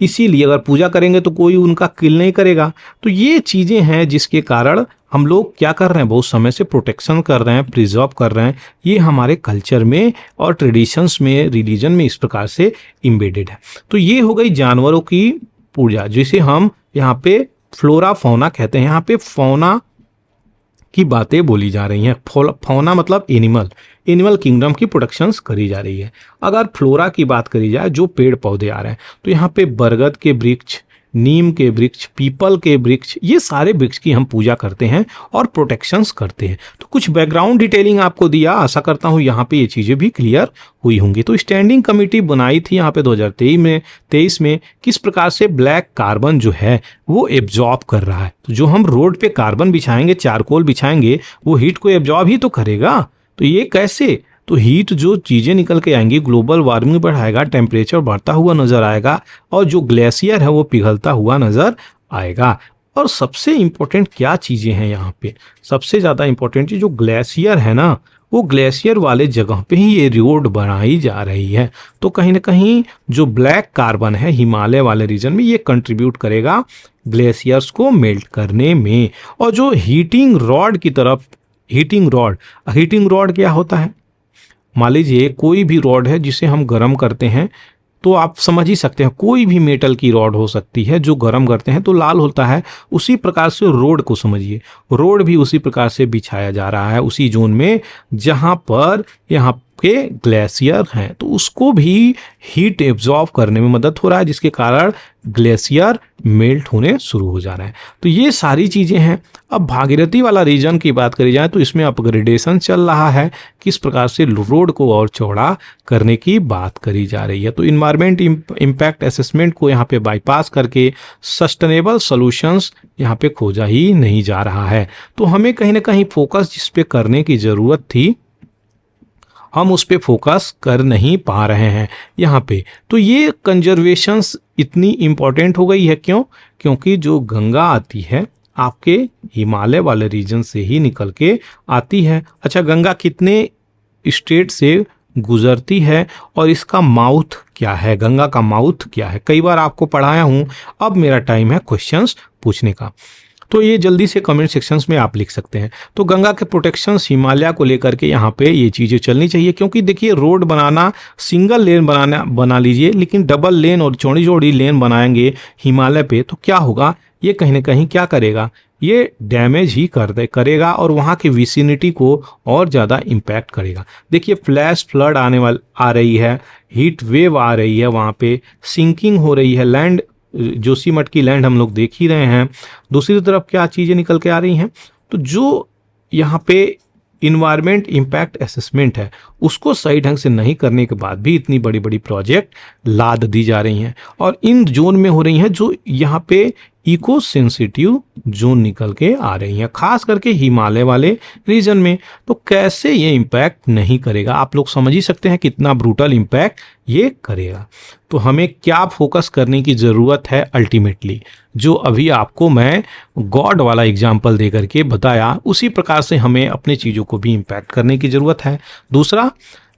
इसीलिए अगर पूजा करेंगे तो कोई उनका किल नहीं करेगा। तो ये चीज़ें हैं जिसके कारण हम लोग क्या कर रहे हैं, बहुत समय से प्रोटेक्शन कर रहे हैं, प्रिजर्व कर रहे हैं। ये हमारे कल्चर में और ट्रेडिशंस में, रिलीजन में इस प्रकार से इम्बेडेड है। तो ये हो गई जानवरों की पूजा, जिसे हम यहाँ पे फ्लोरा फौना कहते हैं। यहाँ पे फौना की बातें बोली जा रही हैं। फौना मतलब एनिमल किंगडम की प्रोडक्शंस करी जा रही है। अगर फ्लोरा की बात करी जाए, जो पेड़ पौधे आ रहे हैं, तो यहाँ पे बरगद के वृक्ष, नीम के वृक्ष, पीपल के वृक्ष, ये सारे वृक्ष की हम पूजा करते हैं और प्रोटेक्शंस करते हैं। तो कुछ बैकग्राउंड डिटेलिंग आपको दिया, आशा करता हूँ यहाँ पे ये चीज़ें भी क्लियर हुई होंगी। तो स्टैंडिंग कमेटी बनाई थी यहाँ पे 2023 में किस प्रकार से ब्लैक कार्बन जो है वो एब्जॉर्ब कर रहा है। तो जो हम रोड पे कार्बन बिछाएंगे, चारकोल बिछाएंगे, वो हीट को एब्जॉर्ब ही तो करेगा। तो ये कैसे, तो हीट जो चीज़ें निकल के आएंगी, ग्लोबल वार्मिंग बढ़ाएगा, टेम्परेचर बढ़ता हुआ नजर आएगा और जो ग्लेशियर है वो पिघलता हुआ नजर आएगा। और सबसे इम्पोर्टेंट क्या चीज़ें हैं यहाँ पे, सबसे ज़्यादा इम्पोर्टेंट चीज़ जो ग्लेशियर है ना, वो ग्लेशियर वाले जगह पे ही ये रोड बनाई जा रही है। तो कहीं ना कहीं जो ब्लैक कार्बन है हिमालय वाले रीजन में, ये कंट्रीब्यूट करेगा ग्लेशियर्स को मेल्ट करने में। और जो हीटिंग रॉड की तरफ, हीटिंग रॉड क्या होता है, मान लीजिए कोई भी रॉड है जिसे हम गर्म करते हैं, तो आप समझ ही सकते हैं कोई भी मेटल की रॉड हो सकती है जो गर्म करते हैं तो लाल होता है। उसी प्रकार से रोड को समझिए, रोड भी उसी प्रकार से बिछाया जा रहा है उसी जोन में जहां पर यहाँ के ग्लेशियर हैं, तो उसको भी हीट एब्जॉर्ब करने में मदद हो रहा है, जिसके कारण ग्लेशियर मेल्ट होने शुरू हो जा रहे हैं। तो ये सारी चीज़ें हैं। अब भागीरथी वाला रीजन की बात करी जाए तो इसमें अपग्रेडेशन चल रहा है, किस प्रकार से रोड को और चौड़ा करने की बात करी जा रही है। तो इन्वायरमेंट इम्पैक्ट असेसमेंट को यहाँ पे बाईपास करके सस्टेनेबल सॉल्यूशंस यहाँ पे खोजा ही नहीं जा रहा है। तो हमें कहीं ना कहीं फोकस जिस पे करने की ज़रूरत थी, हम उस पे फोकस कर नहीं पा रहे हैं यहाँ पे। तो ये कंजर्वेशंस इतनी इम्पॉर्टेंट हो गई है, क्यों? क्योंकि जो गंगा आती है आपके हिमालय वाले रीजन से ही निकल के आती है। अच्छा, गंगा कितने स्टेट से गुजरती है और इसका माउथ क्या है, गंगा का माउथ क्या है, कई बार आपको पढ़ाया हूँ। अब मेरा टाइम है क्वेश्चंस पूछने का, तो ये जल्दी से कमेंट सेक्शंस में आप लिख सकते हैं। तो गंगा के प्रोटेक्शंस हिमालय को लेकर के यहाँ पे ये चीज़ें चलनी चाहिए, क्योंकि देखिए रोड बनाना, सिंगल लेन बना लीजिए, लेकिन डबल लेन और चौड़ी चौड़ी लेन बनाएंगे हिमालय पे तो क्या होगा, ये कहीं ना कहीं क्या करेगा, ये डैमेज ही करेगा और वहाँ की विसिनिटी को और ज़्यादा इम्पैक्ट करेगा। देखिए फ्लैश फ्लड आ रही है, हीट वेव आ रही है, वहाँ पे सिंकिंग हो रही है, लैंड जोशीमठ की लैंड हम लोग देख ही रहे हैं। दूसरी तरफ क्या चीज़ें निकल के आ रही हैं, तो जो यहाँ पे इन्वायरमेंट इम्पैक्ट असेसमेंट है उसको सही ढंग से नहीं करने के बाद भी इतनी बड़ी बड़ी प्रोजेक्ट लाद दी जा रही हैं और इन जोन में हो रही हैं जो यहाँ पे इको सेंसिटिव जोन निकल के आ रही हैं, खास करके हिमालय वाले रीजन में। तो कैसे ये इम्पैक्ट नहीं करेगा, आप लोग समझ ही सकते हैं कितना ब्रूटल इम्पैक्ट ये करेगा। तो हमें क्या फोकस करने की ज़रूरत है अल्टीमेटली, जो अभी आपको मैं गॉड वाला एग्जाम्पल दे करके बताया, उसी प्रकार से हमें अपने चीज़ों को भी इम्पैक्ट करने की ज़रूरत है। दूसरा,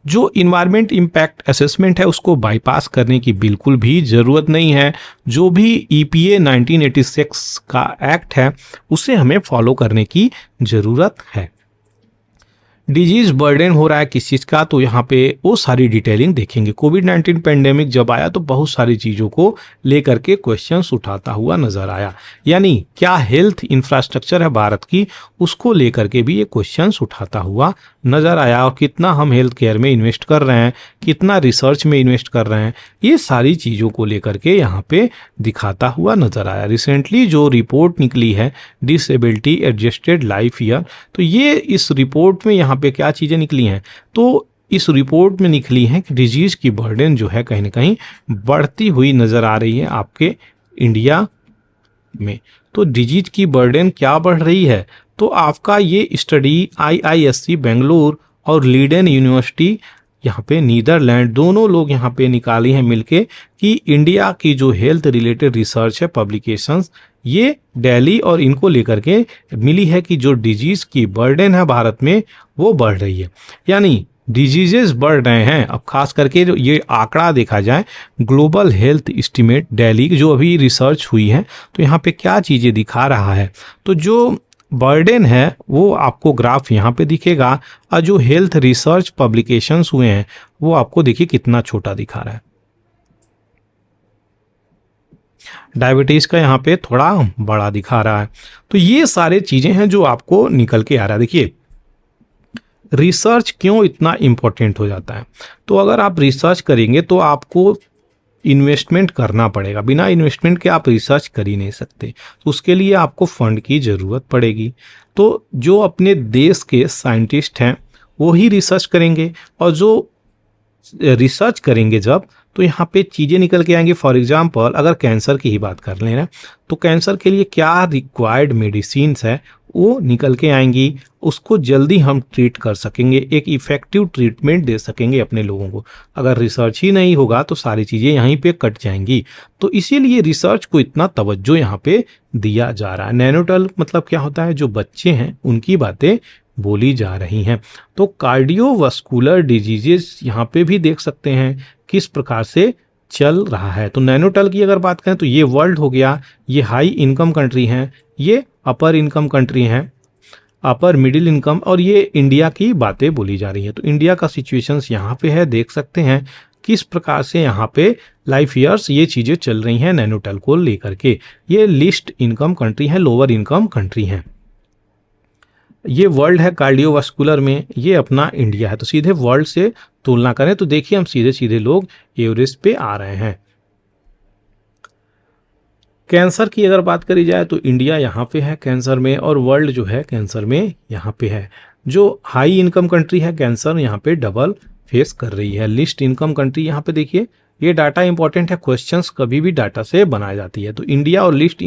जो इन्वायरमेंट इम्पैक्ट असेसमेंट है उसको बाईपास करने की बिल्कुल भी ज़रूरत नहीं है। जो भी EPA 1986 का एक्ट है उसे हमें फॉलो करने की ज़रूरत है। डिजीज बर्डन हो रहा है किस चीज़ का, तो यहाँ पे वो सारी डिटेलिंग देखेंगे। कोविड-19 पेंडेमिक जब आया तो बहुत सारी चीज़ों को लेकर के क्वेश्चंस उठाता हुआ नजर आया, यानी क्या हेल्थ इंफ्रास्ट्रक्चर है भारत की, उसको लेकर के भी ये क्वेश्चंस उठाता हुआ नजर आया, और कितना हम हेल्थ केयर में इन्वेस्ट कर रहे हैं, कितना रिसर्च में इन्वेस्ट कर रहे हैं, ये सारी चीज़ों को लेकर के यहाँ पे दिखाता हुआ नजर आया। रिसेंटली जो रिपोर्ट निकली है डिसेबिलिटी एडजस्टेड लाइफ ईयर, तो ये इस रिपोर्ट में यहाँ पे क्या चीज़ें निकली हैं, तो इस रिपोर्ट में निकली है कि डिजीज की बर्डन जो है कहीं ना कहीं बढ़ती हुई नजर आ रही है आपके इंडिया में। तो डिजीज की बर्डन क्या बढ़ रही है, तो आपका ये स्टडी IISc बेंगलोर और लीडेन यूनिवर्सिटी यहाँ पे नीदरलैंड, दोनों लोग यहाँ पे निकाली हैं मिलके कि इंडिया की जो हेल्थ रिलेटेड रिसर्च है पब्लिकेशंस, ये दिल्ली और इनको लेकर के मिली है कि जो डिजीज की बर्डन है भारत में वो बढ़ रही है, यानी डिजीजेस बढ़ रहे हैं। अब खास करके जो ये आंकड़ा देखा जाए ग्लोबल हेल्थ एस्टीमेट दिल्ली जो अभी रिसर्च हुई है, तो यहाँ पे क्या चीज़ें दिखा रहा है, तो जो बर्डन है वो आपको ग्राफ यहाँ पे दिखेगा, और जो हेल्थ रिसर्च पब्लिकेशंस हुए हैं वो आपको देखिए कितना छोटा दिखा रहा है। डायबिटीज का यहाँ पे थोड़ा बड़ा दिखा रहा है। तो ये सारे चीजें हैं जो आपको निकल के आ रहा है। देखिए रिसर्च क्यों इतना इम्पोर्टेंट हो जाता है, तो अगर आप रिसर्च करेंगे तो आपको इन्वेस्टमेंट करना पड़ेगा, बिना इन्वेस्टमेंट के आप रिसर्च कर ही नहीं सकते, तो उसके लिए आपको फंड की ज़रूरत पड़ेगी। तो जो अपने देश के साइंटिस्ट हैं वो ही रिसर्च करेंगे, और जो रिसर्च करेंगे जब, तो यहाँ पे चीज़ें निकल के आएंगी। फॉर एग्जांपल अगर कैंसर की ही बात कर लेना, तो कैंसर के लिए क्या रिक्वायर्ड मेडिसिन्स है वो निकल के आएंगी, उसको जल्दी हम ट्रीट कर सकेंगे, एक इफ़ेक्टिव ट्रीटमेंट दे सकेंगे अपने लोगों को। अगर रिसर्च ही नहीं होगा तो सारी चीज़ें यहीं पे कट जाएंगी, तो इसीलिए रिसर्च को इतना तवज्जो यहाँ पे दिया जा रहा है। नैनोटल मतलब क्या होता है, जो बच्चे हैं उनकी बातें बोली जा रही हैं। तो कार्डियोवास्कुलर डिजीजेस यहाँ पे भी देख सकते हैं किस प्रकार से चल रहा है। तो नैनोटल की अगर बात करें तो ये वर्ल्ड हो गया, ये हाई इनकम कंट्री हैं, ये अपर इनकम कंट्री हैं, अपर मिडिल इनकम, और ये इंडिया की बातें बोली जा रही है। तो इंडिया का सिचुएशंस यहाँ पे है, देख सकते हैं किस प्रकार से यहाँ पे लाइफ ईयर्स ये चीज़ें चल रही हैं नैनोटल को लेकर के। ये लिस्ट इनकम कंट्री है, लोअर इनकम कंट्री हैं। ये वर्ल्ड है कार्डियोवास्कुलर में, ये अपना इंडिया है। तो सीधे वर्ल्ड से तुलना करें तो देखिए हम सीधे सीधे लोग एवरेज पे आ रहे हैं। कैंसर की अगर बात करी जाए तो इंडिया यहाँ पे है कैंसर में, और वर्ल्ड जो है कैंसर में यहाँ पे है। जो हाई इनकम कंट्री है कैंसर यहाँ पे डबल फेस कर रही है। लिस्ट इनकम कंट्री यहाँ पे देखिए, ये डाटा इंपॉर्टेंट है, क्वेश्चंस कभी भी डाटा से बनाई जाती है। तो इंडिया और लिस्ट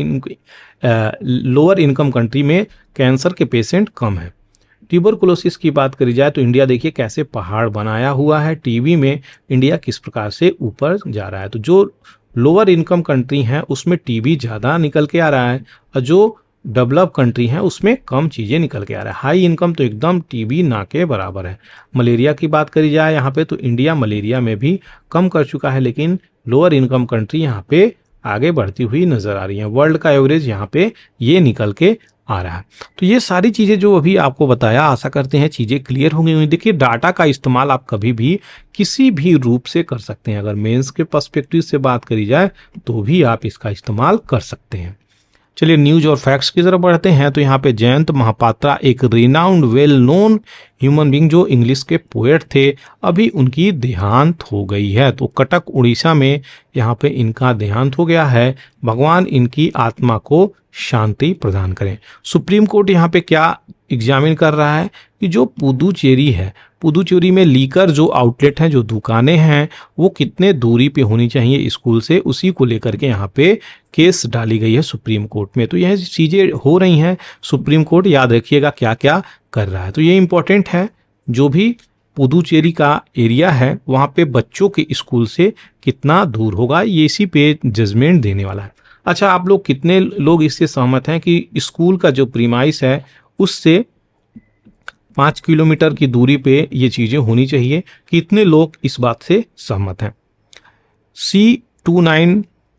लोअर इनकम कंट्री में कैंसर के पेशेंट कम है। ट्यूबरकुलोसिस की बात करी जाए तो इंडिया देखिए कैसे पहाड़ बनाया हुआ है, टीबी में इंडिया किस प्रकार से ऊपर जा रहा है। तो जो लोअर इनकम कंट्री हैं उसमें टीबी ज़्यादा निकल के आ रहा है, और जो डेवलप कंट्री हैं उसमें कम चीज़ें निकल के आ रहा है। हाई इनकम तो एकदम टीबी ना के बराबर है। मलेरिया की बात करी जाए यहाँ पे तो इंडिया मलेरिया में भी कम कर चुका है, लेकिन लोअर इनकम कंट्री यहाँ पे आगे बढ़ती हुई नज़र आ रही है। वर्ल्ड का एवरेज यहाँ पे ये निकल के आ रहा है। तो ये सारी चीज़ें जो अभी आपको बताया, आशा करते हैं चीज़ें क्लियर होंगी हुई। देखिए डाटा का इस्तेमाल आप कभी भी किसी भी रूप से कर सकते हैं। अगर मेंस के पर्सपेक्टिव से बात करी जाए तो भी आप इसका इस्तेमाल कर सकते हैं। चलिए न्यूज और फैक्ट्स की तरफ बढ़ते हैं। तो यहाँ पे जयंत महापात्रा एक renowned well known human being जो इंग्लिश के पोएट थे, अभी उनकी देहांत हो गई है। तो कटक उड़ीसा में यहाँ पे इनका देहांत हो गया है। भगवान इनकी आत्मा को शांति प्रदान करें। सुप्रीम कोर्ट यहाँ पे क्या एग्जामिन कर रहा है कि जो पुदुचेरी है, पुदुचेरी में लीकर जो आउटलेट हैं, जो दुकानें हैं, वो कितने दूरी पे होनी चाहिए स्कूल से, उसी को लेकर के यहाँ पे केस डाली गई है सुप्रीम कोर्ट में। तो यह चीज़ें हो रही हैं, सुप्रीम कोर्ट याद रखिएगा क्या क्या कर रहा है। तो ये इंपॉर्टेंट है, जो भी पुदुचेरी का एरिया है वहाँ पे बच्चों के स्कूल से कितना दूर होगा, ये इसी पे जजमेंट देने वाला है। अच्छा, आप लोग कितने लोग इससे सहमत हैं कि स्कूल का जो प्रीमाइस है उससे 5 किलोमीटर की दूरी पे ये चीज़ें होनी चाहिए? कितने लोग इस बात से सहमत हैं?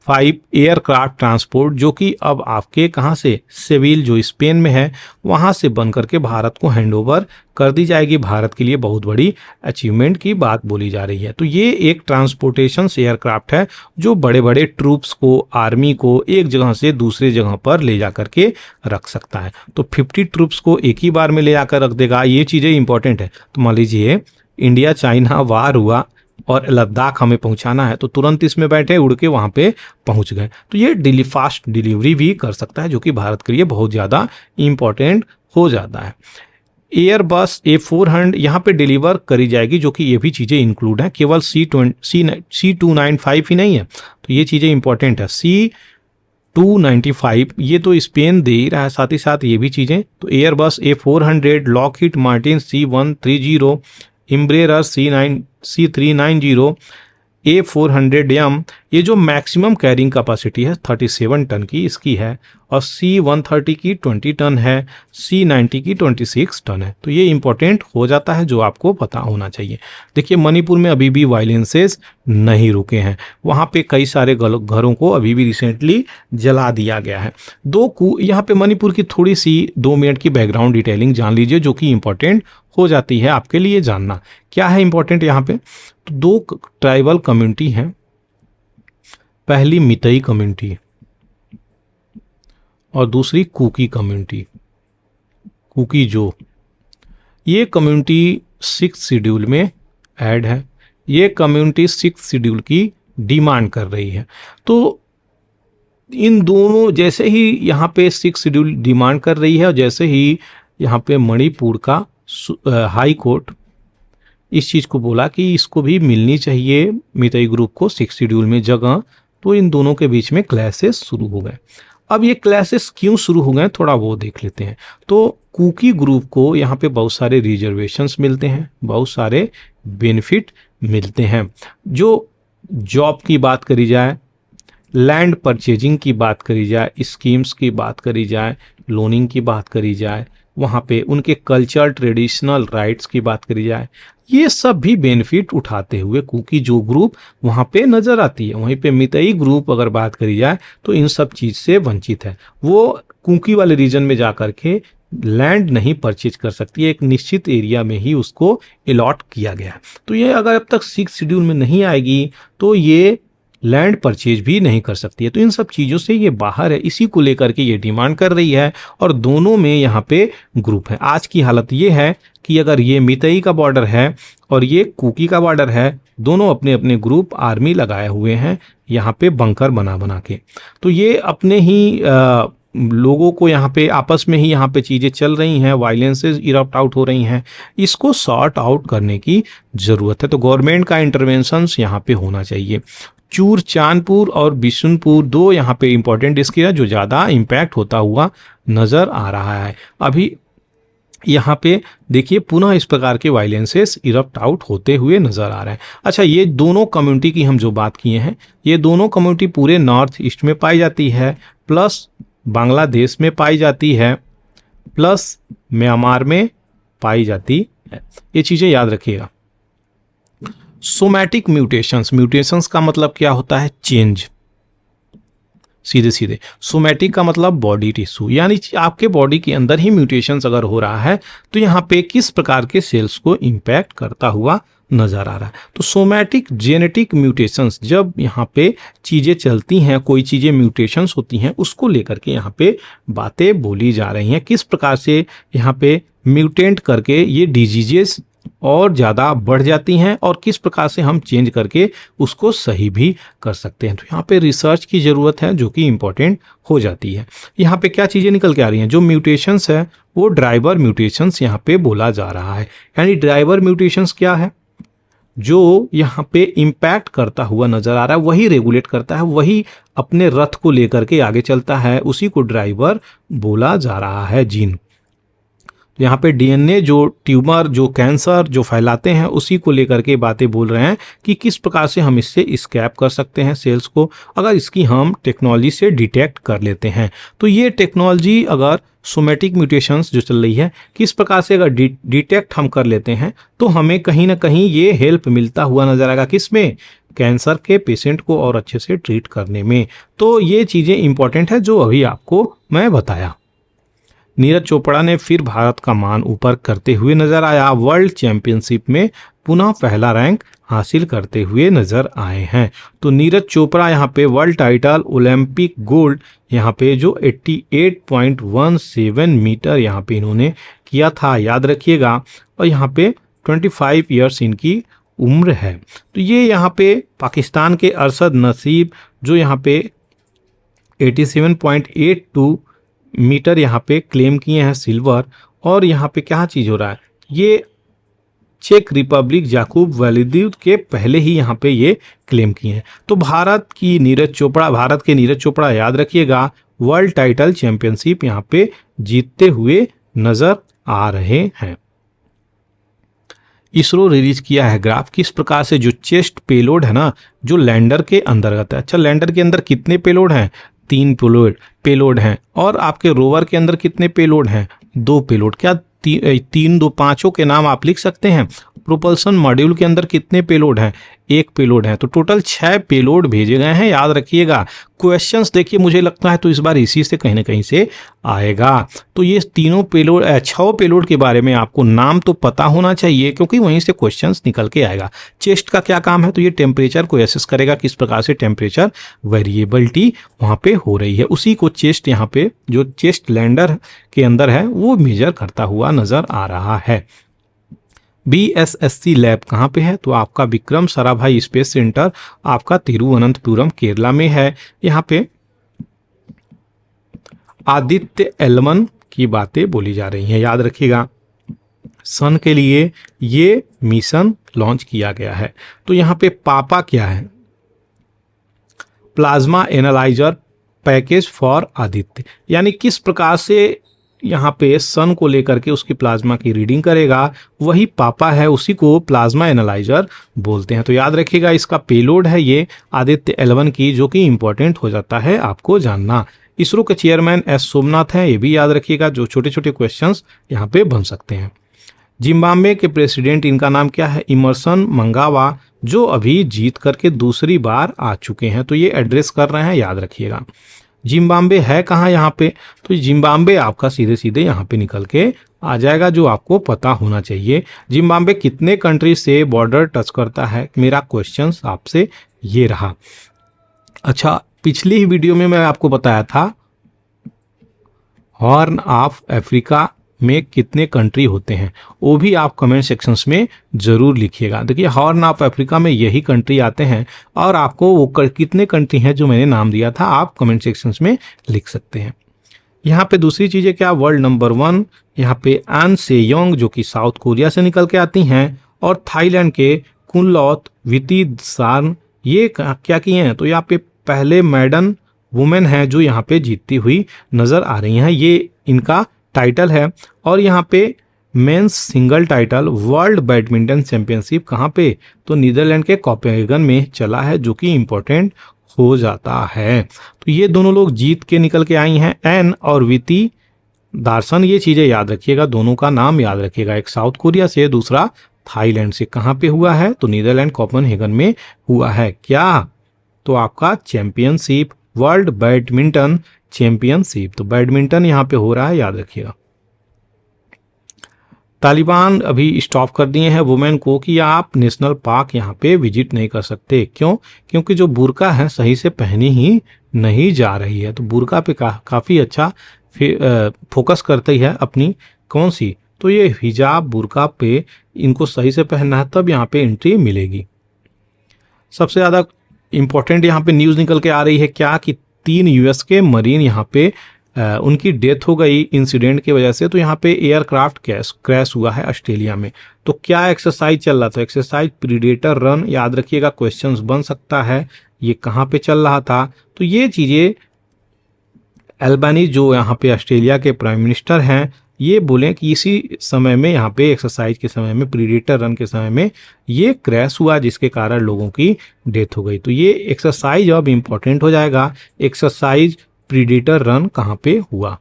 एयरक्राफ्ट ट्रांसपोर्ट, जो कि अब आपके कहाँ से, सेविल जो स्पेन में है वहाँ से बन करके भारत को हैंडओवर कर दी जाएगी। भारत के लिए बहुत बड़ी अचीवमेंट की बात बोली जा रही है। तो ये एक ट्रांसपोर्टेशन एयरक्राफ्ट है जो बड़े बड़े ट्रूप्स को, आर्मी को एक जगह से दूसरे जगह पर ले जा करके रख सकता है। तो 50 ट्रूप्स को एक ही बार में ले जाकर रख देगा। ये चीज़ें इंपॉर्टेंट है। तो मान लीजिए इंडिया चाइना वार हुआ और लद्दाख हमें पहुंचाना है, तो तुरंत इसमें बैठे उड़ के वहां पे पहुंच गए। तो ये फास्ट डिलीवरी भी कर सकता है, जो कि भारत के लिए बहुत ज़्यादा इंपॉर्टेंट हो जाता है। एयरबस A400 यहाँ पे डिलीवर करी जाएगी, जो कि ये भी चीज़ें इंक्लूड हैं। केवल C295 ही नहीं है, तो ये चीज़ें इंपॉर्टेंट है। C295 ये तो स्पेन दे ही रहा है, साथ ही साथ ये भी चीज़ें। तो Airbus A400, Lockheed Martin C130, इम्ब्रेयर C390, A400M, ये जो मैक्सिमम कैरिंग कैपेसिटी है 37 टन की इसकी है, और C130 की 20 टन है, C90 की 26 टन है। तो ये इंपॉर्टेंट हो जाता है, जो आपको पता होना चाहिए। देखिए मणिपुर में अभी भी वायलेंसेस नहीं रुके हैं, वहाँ पे कई सारे घरों को अभी भी रिसेंटली जला दिया गया है। यहाँ पे मणिपुर की थोड़ी सी 2 मिनट की बैकग्राउंड डिटेलिंग जान लीजिए, जो कि इंपॉर्टेंट हो जाती है आपके लिए जानना। क्या है इंपॉर्टेंट यहाँ पे? तो 2 ट्राइबल कम्युनिटी हैं। पहली मितई कम्युनिटी और दूसरी कुकी कम्युनिटी, कुकी जो। ये कम्युनिटी 6 शेड्यूल में ऐड है। ये कम्युनिटी 6 शेड्यूल की डिमांड कर रही है। तो इन दोनों, जैसे ही यहाँ पे 6 शेड्यूल डिमांड कर रही है और जैसे ही यहाँ पे मणिपुर का हाई कोर्ट इस चीज़ को बोला कि इसको भी मिलनी चाहिए मितई ग्रुप को 6 शेड्यूल में जगह, तो इन दोनों के बीच में क्लैशेस शुरू हो गए। अब ये क्लैशेस क्यों शुरू हो गए थोड़ा वो देख लेते हैं। तो कुकी ग्रुप को यहाँ पे बहुत सारे रिजर्वेशंस मिलते हैं, बहुत सारे बेनिफिट मिलते हैं। जो जॉब की बात करी जाए, लैंड परचेजिंग की बात करी जाए, स्कीम्स की बात करी जाए, लोनिंग की बात करी जाए, वहाँ पे उनके कल्चर ट्रेडिशनल राइट्स की बात करी जाए, ये सब भी बेनिफिट उठाते हुए कुकी जो ग्रुप वहाँ पे नज़र आती है। वहीं पे मितई ग्रुप अगर बात करी जाए तो इन सब चीज़ से वंचित है। वो कुकी वाले रीजन में जा कर के लैंड नहीं परचेज कर सकती है, एक निश्चित एरिया में ही उसको अलॉट किया गया है। तो ये अगर अब तक 6 शेड्यूल में नहीं आएगी तो ये लैंड परचेज भी नहीं कर सकती है। तो इन सब चीज़ों से ये बाहर है, इसी को लेकर के ये डिमांड कर रही है और दोनों में यहाँ पे ग्रुप है। आज की हालत ये है कि अगर ये मितई का बॉर्डर है और ये कुकी का बॉर्डर है, दोनों अपने अपने ग्रुप आर्मी लगाए हुए हैं यहाँ पे बंकर बना बना के। तो ये अपने ही लोगों को यहाँ पे आपस में ही यहाँ पे चीज़ें चल रही हैं, वायलेंसेस इरप्ट आउट हो रही हैं, इसको सॉर्ट आउट करने की ज़रूरत है। तो गवर्नमेंट का इंटरवेंशंस यहाँ पे होना चाहिए। चूर चांदपुर और बिशुनपुर 2 यहाँ पे इंपॉर्टेंट डिस्ट्रिक्ट है जो ज़्यादा इम्पैक्ट होता हुआ नज़र आ रहा है। अभी यहाँ पे देखिए पुनः इस प्रकार के वायलेंसेस इरप्ट आउट होते हुए नज़र आ रहे हैं। अच्छा, ये दोनों कम्युनिटी की हम जो बात किए हैं, ये दोनों कम्युनिटी पूरे नॉर्थ ईस्ट में पाई जाती है, प्लस बांग्लादेश में पाई जाती है, प्लस म्यांमार में पाई जाती है। ये चीज़ें याद रखिएगा। सोमैटिक म्यूटेशंस का मतलब क्या होता है? चेंज। सीधे सीधे सोमैटिक का मतलब बॉडी टिश्यू, यानी आपके बॉडी के अंदर ही म्यूटेशंस अगर हो रहा है तो यहाँ पे किस प्रकार के सेल्स को इम्पैक्ट करता हुआ नजर आ रहा है। तो सोमैटिक जेनेटिक म्यूटेशंस, जब यहाँ पे चीज़ें चलती हैं, कोई चीज़ें म्यूटेशंस होती हैं, उसको लेकर के यहाँ पे बातें बोली जा रही हैं। किस प्रकार से यहाँ पे म्यूटेंट करके ये डिजीजेस और ज़्यादा बढ़ जाती हैं और किस प्रकार से हम चेंज करके उसको सही भी कर सकते हैं। तो यहाँ पे रिसर्च की ज़रूरत है जो कि इम्पोर्टेंट हो जाती है। यहाँ पे क्या चीज़ें निकल के आ रही हैं? जो म्यूटेशंस है वो ड्राइवर म्यूटेशंस यहाँ पे बोला जा रहा है। यानी ड्राइवर म्यूटेशंस क्या है? जो यहाँ पे इम्पैक्ट करता हुआ नजर आ रहा है, वही रेगुलेट करता है, वही अपने रथ को लेकर के आगे चलता है, उसी को ड्राइवर बोला जा रहा है, जीन। तो यहाँ पे डीएनए जो ट्यूमर, जो कैंसर जो फैलाते हैं, उसी को लेकर के बातें बोल रहे हैं कि किस प्रकार से हम इससे स्कैप कर सकते हैं सेल्स को, अगर इसकी हम टेक्नोलॉजी से डिटेक्ट कर लेते हैं। तो ये टेक्नोलॉजी अगर सोमैटिक म्यूटेशंस जो चल रही है, किस प्रकार से अगर डिटेक्ट हम कर लेते हैं तो हमें कहीं ना कहीं ये हेल्प मिलता हुआ नजर आएगा। किसमें? कैंसर के पेशेंट को और अच्छे से ट्रीट करने में। तो ये चीज़ें इंपॉर्टेंट है जो अभी आपको मैं बताया। नीरज चोपड़ा ने फिर भारत का मान ऊपर करते हुए नजर आया। वर्ल्ड चैंपियनशिप में पुनः पहला रैंक हासिल करते हुए नजर आए हैं। तो नीरज चोपड़ा यहाँ पे वर्ल्ड टाइटल, ओलंपिक गोल्ड यहाँ पे जो 88.17 मीटर यहाँ पे इन्होंने किया था, याद रखिएगा। और यहाँ पे 25 ईयर्स इनकी उम्र है। तो ये यहाँ पे पाकिस्तान के अरशद नसीब जो यहाँ पे 87.82 मीटर यहाँ पे क्लेम किए हैं सिल्वर। और यहाँ पे क्या चीज़ हो रहा है, ये चेक रिपब्लिक जाकूब वैलिदी के पहले ही यहाँ पे ये क्लेम किए हैं। तो भारत के नीरज चोपड़ा याद रखिएगा वर्ल्ड टाइटल चैंपियनशिप यहाँ पे जीतते हुए नजर आ रहे हैं। इसरो रिलीज किया है ग्राफ किस प्रकार से जो चेस्ट पेलोड है ना, जो लैंडर के अंतर्गत है। अच्छा, लैंडर के अंदर कितने पेलोड हैं? 3 पेलोड हैं। और आपके रोवर के अंदर कितने पेलोड हैं? 2 पेलोड। क्या 3 2 5 के नाम आप लिख सकते हैं। प्रोपल्सन मॉड्यूल के अंदर कितने पेलोड हैं? 1 पेलोड है। तो टोटल 6 पेलोड भेजे गए हैं, याद रखिएगा। क्वेश्चंस देखिए मुझे लगता है तो इस बार इसी से कहीं ना कहीं से आएगा। तो ये 6 पेलोड के बारे में आपको नाम तो पता होना चाहिए क्योंकि वहीं से क्वेश्चंस निकल के आएगा। चेस्ट का क्या काम है? तो ये टेम्परेचर को एसेस करेगा, किस प्रकार से टेम्परेचर वेरिएबिलिटी वहाँ पे हो रही है, उसी को चेस्ट यहाँ पे जो चेस्ट लैंडर के अंदर है वो मेजर करता हुआ नजर आ रहा है। BSSC लैब कहाँ पे है? तो आपका विक्रम साराभाई स्पेस सेंटर आपका तिरुवनंतपुरम केरला में है। यहाँ पे आदित्य L1 की बातें बोली जा रही हैं, याद रखिएगा। सन के लिए ये मिशन लॉन्च किया गया है। तो यहाँ पे पापा क्या है? Plasma analyser package for Aditya, यानी किस प्रकार से यहाँ पे सन को लेकर के उसकी प्लाज्मा की रीडिंग करेगा, वही पापा है, उसी को प्लाज्मा एनालाइजर बोलते हैं। तो याद रखिएगा इसका पेलोड है ये आदित्य L1 की, जो कि इंपॉर्टेंट हो जाता है आपको जानना। इसरो के चेयरमैन S सोमनाथ हैं, ये भी याद रखिएगा, जो छोटे छोटे क्वेश्चंस यहाँ पे बन सकते हैं। जिम्बाब्वे के प्रेसिडेंट, इनका नाम क्या है? इमरसन मंगावा, जो अभी जीत करके दूसरी बार आ चुके हैं। तो ये एड्रेस कर रहे हैं, याद रखिएगा। जिम्बाब्वे है कहाँ यहाँ पे? तो जिम्बाब्वे आपका सीधे सीधे यहाँ पे निकल के आ जाएगा, जो आपको पता होना चाहिए। जिम्बाब्वे कितने कंट्री से बॉर्डर टच करता है? मेरा क्वेश्चन आपसे ये रहा। अच्छा, पिछली ही वीडियो में मैं आपको बताया था हॉर्न ऑफ अफ्रीका में कितने कंट्री होते हैं, वो भी आप कमेंट सेक्शंस में जरूर लिखिएगा। देखिए हॉर्न ऑफ अफ्रीका में यही कंट्री आते हैं और आपको वो कितने कंट्री हैं जो मैंने नाम दिया था आप कमेंट सेक्शंस में लिख सकते हैं। यहाँ पे दूसरी चीज़ है क्या? वर्ल्ड नंबर 1 यहाँ पे एन सेयोंग जो कि साउथ कोरिया से निकल के आती हैं, और थाईलैंड के कुनलौत वितिसार्न ये क्या किए हैं? तो यहाँ पे पहले मैडन वुमेन है जो यहाँ पे जीतती हुई नजर आ रही हैं, ये इनका टाइटल है। और यहाँ पे men's single title world badminton championship कहाँ पे? तो नीदरलैंड के कोपेनहेगन में चला है, जो कि इंपॉर्टेंट हो जाता है। तो ये दोनों लोग जीत के निकल के आई हैं, एन और विति दार्सन। ये चीजें याद रखिएगा, दोनों का नाम याद रखिएगा, एक साउथ कोरिया से, दूसरा थाईलैंड से। कहाँ पे हुआ है? तो नीदरलैंड कोपेनहेगन में हुआ है। क्या? तो आपका चैंपियनशिप, वर्ल्ड बैडमिंटन चैंपियनशिप। तो बैडमिंटन यहाँ पे हो रहा है, याद रखिएगा। तालिबान अभी स्टॉप कर दिए हैं वुमेन को कि आप नेशनल पार्क यहाँ पे विजिट नहीं कर सकते। क्यों? क्योंकि जो बुर्का है सही से पहनी ही नहीं जा रही है। तो बुर्का पे काफ़ी अच्छा फोकस करती है अपनी, कौन सी? तो ये हिजाब बुर्का पे इनको सही से पहनना है, तब यहाँ पे एंट्री मिलेगी। सबसे ज़्यादा इंपॉर्टेंट यहाँ पे न्यूज़ निकल के आ रही है क्या कि 3 US के मरीन यहाँ पे उनकी डेथ हो गई इंसिडेंट की वजह से। तो यहाँ पे एयरक्राफ्ट क्रैश हुआ है ऑस्ट्रेलिया में। तो क्या एक्सरसाइज चल रहा था? एक्सरसाइज प्रीडेटर रन, याद रखिएगा, क्वेश्चंस बन सकता है ये कहाँ पे चल रहा था। तो ये चीज़ें एल्बानीज जो यहाँ पे ऑस्ट्रेलिया के प्राइम मिनिस्टर हैं, ये बोले कि इसी समय में यहाँ पे एक्सरसाइज के समय में, प्रीडेटर रन के समय में ये क्रैश हुआ, जिसके कारण लोगों की डेथ हो गई। तो ये एक्सरसाइज अब इम्पोर्टेंट हो जाएगा, एक्सरसाइज प्रीडेटर रन कहाँ पे हुआ।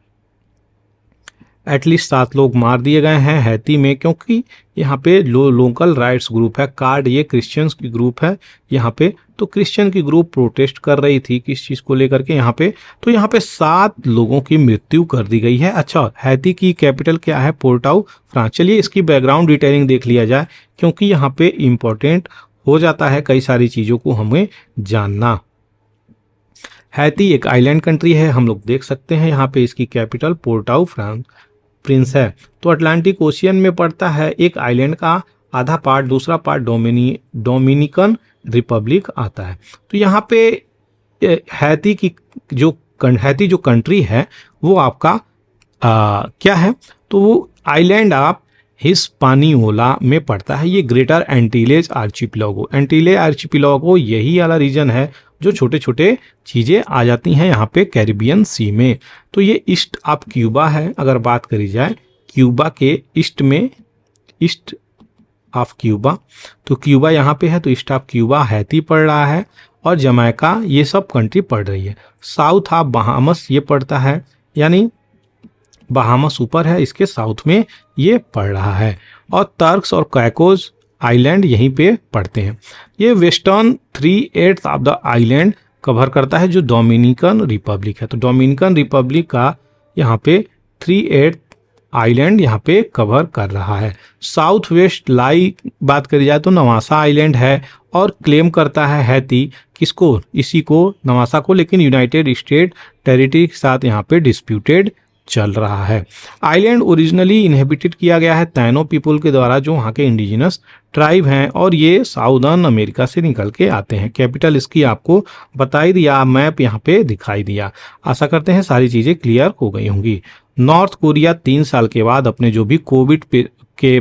एटलीस्ट 7 लोग मार दिए गए हैं हैती में, क्योंकि यहाँ पे लोकल राइट्स ग्रुप है कार्ड, ये क्रिश्चियंस की ग्रुप है, यहाँ पे तो क्रिश्चियन की ग्रुप प्रोटेस्ट कर रही थी किस चीज़ को लेकर के यहाँ पे, तो यहाँ पे 7 लोगों की मृत्यु कर दी गई है। अच्छा, हैती की कैपिटल क्या है? पोर्टाउ फ्रांस। चलिए इसकी बैकग्राउंड डिटेलिंग देख लिया जाए, क्योंकि यहाँ पे इम्पोर्टेंट हो जाता है कई सारी चीज़ों को हमें जानना। हैती एक आइलैंड कंट्री है, हम लोग देख सकते हैं यहाँ पे इसकी कैपिटल पोर्टाउ फ्रांस प्रिंस है। तो अटलांटिक ओशियन में पड़ता है, एक आइलैंड का आधा पार्ट, दूसरा पार्ट डोमिनिकन रिपब्लिक आता है। तो यहाँ पे हैती जो कंट्री है वो आपका क्या है? तो वो आइलैंड ऑफ हिस्पानियोला में पड़ता है। ये ग्रेटर एंटीलेज आर्चिपिलागो, एंटीले आर्चिपिलागो यही वाला रीजन है जो छोटे छोटे चीज़ें आ जाती हैं यहाँ पे कैरिबियन सी में। तो ये ईस्ट ऑफ क्यूबा है, अगर बात करी जाए क्यूबा के ईस्ट ऑफ क्यूबा, तो क्यूबा यहाँ पे है, तो ईस्ट ऑफ क्यूबा हैती पड़ रहा है, और जमैका ये सब कंट्री पड़ रही है। साउथ ऑफ बहामस ये पड़ता है, यानी बहामस ऊपर है, इसके साउथ में ये पड़ रहा है, और टर्क्स और कैकोस आइलैंड यहीं पे पड़ते हैं। ये western 3/8 of the island cover करता है, जो डोमिनिकन रिपब्लिक है। तो डोमिनिकन रिपब्लिक का यहाँ पे 3/8 आइलैंड यहाँ पे कवर कर रहा है। साउथ वेस्ट लाई बात करी जाए तो नवासा आइलैंड है, और क्लेम करता है हैती किसको? इसी को, नवासा को, लेकिन यूनाइटेड स्टेट टेरिटरी के साथ यहाँ पे डिस्प्यूटेड चल रहा है। आइलैंड ओरिजिनली इनहेबिटेड किया गया है तैनो पीपल के द्वारा, जो वहाँ के इंडिजिनस ट्राइब हैं, और ये साउदर्न अमेरिका से निकल के आते हैं। कैपिटल इसकी आपको बता ही दिया, मैप यहाँ पे दिखाई दिया। आशा करते हैं सारी चीज़ें क्लियर हो गई होंगी। नॉर्थ कोरिया 3 साल के बाद अपने जो भी कोविड के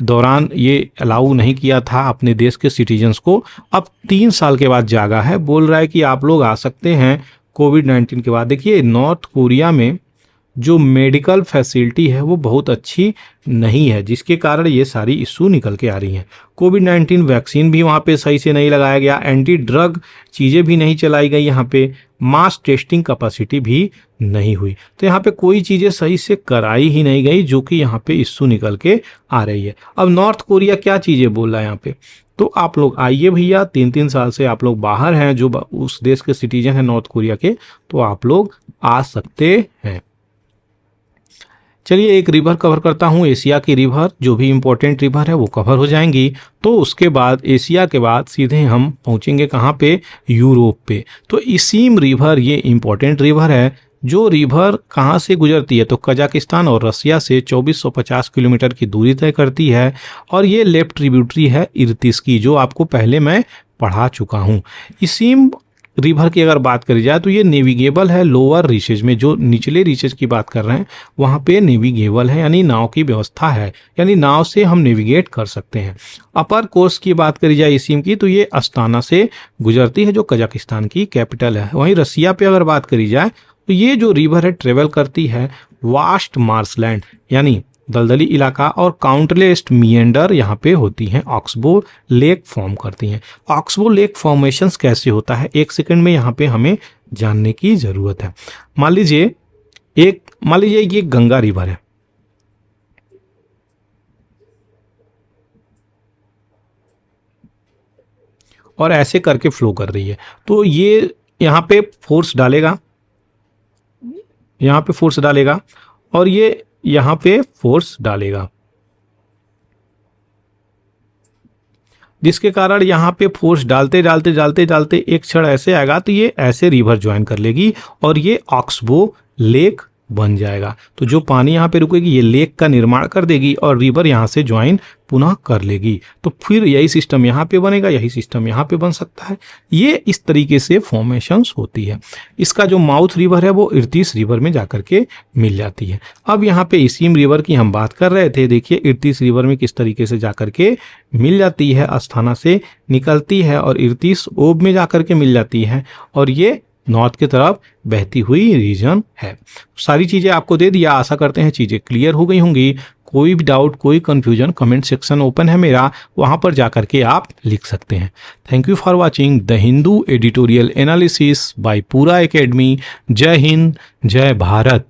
दौरान ये अलाउ नहीं किया था अपने देश के सिटीजन्स को, अब 3 साल के बाद जागा है, बोल रहा है कि आप लोग आ सकते हैं कोविड-19 के बाद। देखिए नॉर्थ कोरिया में जो मेडिकल फैसिलिटी है वो बहुत अच्छी नहीं है, जिसके कारण ये सारी इशू निकल के आ रही हैं। कोविड-19 वैक्सीन भी वहाँ पे सही से नहीं लगाया गया, एंटी ड्रग चीज़ें भी नहीं चलाई गई यहाँ पे, मास टेस्टिंग कैपेसिटी भी नहीं हुई, तो यहाँ पे कोई चीज़ें सही से कराई ही नहीं गई, जो कि यहाँ पे इशू निकल के आ रही है। अब नॉर्थ कोरिया क्या चीज़ें बोल रहा है यहाँ पे, तो आप लोग आइए भैया, 3-3 साल से आप लोग बाहर हैं, जो उस देश के सिटीजन हैं नॉर्थ कोरिया के, तो आप लोग आ सकते हैं। चलिए एक रिवर कवर करता हूँ, एशिया की रिवर, जो भी इम्पोर्टेंट रिवर है वो कवर हो जाएंगी। तो उसके बाद एशिया के बाद सीधे हम पहुँचेंगे कहाँ पे? यूरोप पे। तो इसीम रिवर ये इम्पोर्टेंट रिवर है, जो रिवर कहाँ से गुजरती है? तो कजाकिस्तान और रसिया से 2450 किलोमीटर की दूरी तय करती है, और ये लेफ्ट ट्रिब्यूटरी है इर्तिस की, जो आपको पहले मैं पढ़ा चुका हूँ। इसीम रिवर की अगर बात करी जाए तो ये नेविगेबल है लोअर रीचेज में, जो निचले रीचेज की बात कर रहे हैं वहाँ पे नेविगेबल है, यानी नाव की व्यवस्था है, यानी नाव से हम नेविगेट कर सकते हैं। अपर कोर्स की बात करी जाए इसीम की, तो ये अस्ताना से गुजरती है, जो कजाकिस्तान की कैपिटल है। वहीं रसिया पे अगर बात करी जाए तो ये जो रिवर है ट्रेवल करती है वास्ट मार्शलैंड, यानी दलदली इलाका, और काउंटलेस मिएंडर यहाँ पे होती हैं, ऑक्सबो लेक फॉर्म करती हैं। ऑक्सबो लेक फॉर्मेशंस कैसे होता है, 1 सेकंड में यहाँ पे हमें जानने की जरूरत है। मान लीजिए ये गंगा रिवर है, और ऐसे करके फ्लो कर रही है, तो ये यहाँ पे फोर्स डालेगा, यहाँ पे फोर्स डालेगा, और ये यहाँ पे फोर्स डालेगा, जिसके कारण यहाँ पे फोर्स डालते डालते डालते डालते एक क्षण ऐसे आएगा, तो ये ऐसे रिवर ज्वाइन कर लेगी, और ये ऑक्सबो लेक बन जाएगा। तो जो पानी यहाँ पे रुकेगी ये लेक का निर्माण कर देगी, और रिवर यहाँ से ज्वाइन पुनः कर लेगी। तो फिर यही सिस्टम यहाँ पे बनेगा, यही सिस्टम यहाँ पे बन सकता है। ये इस तरीके से फॉर्मेशंस होती है। इसका जो माउथ रिवर है वो इर्तिस रिवर में जाकर के मिल जाती है। अब यहाँ पे इसीम रिवर की हम बात कर रहे थे, देखिए इर्तिस रिवर में किस तरीके से जाकर के मिल जाती है, अस्थाना से निकलती है और इर्तिस ओब में जाकर के मिल जाती है, और ये नॉर्थ की तरफ बहती हुई रीजन है। सारी चीज़ें आपको दे दिया, आशा करते हैं चीज़ें क्लियर हो गई होंगी। कोई भी डाउट, कोई कंफ्यूजन, कमेंट सेक्शन ओपन है मेरा, वहाँ पर जाकर के आप लिख सकते हैं। Thank you for watching the Hindu editorial analysis bye पूरा एकेडमी। जय हिंद, जय भारत।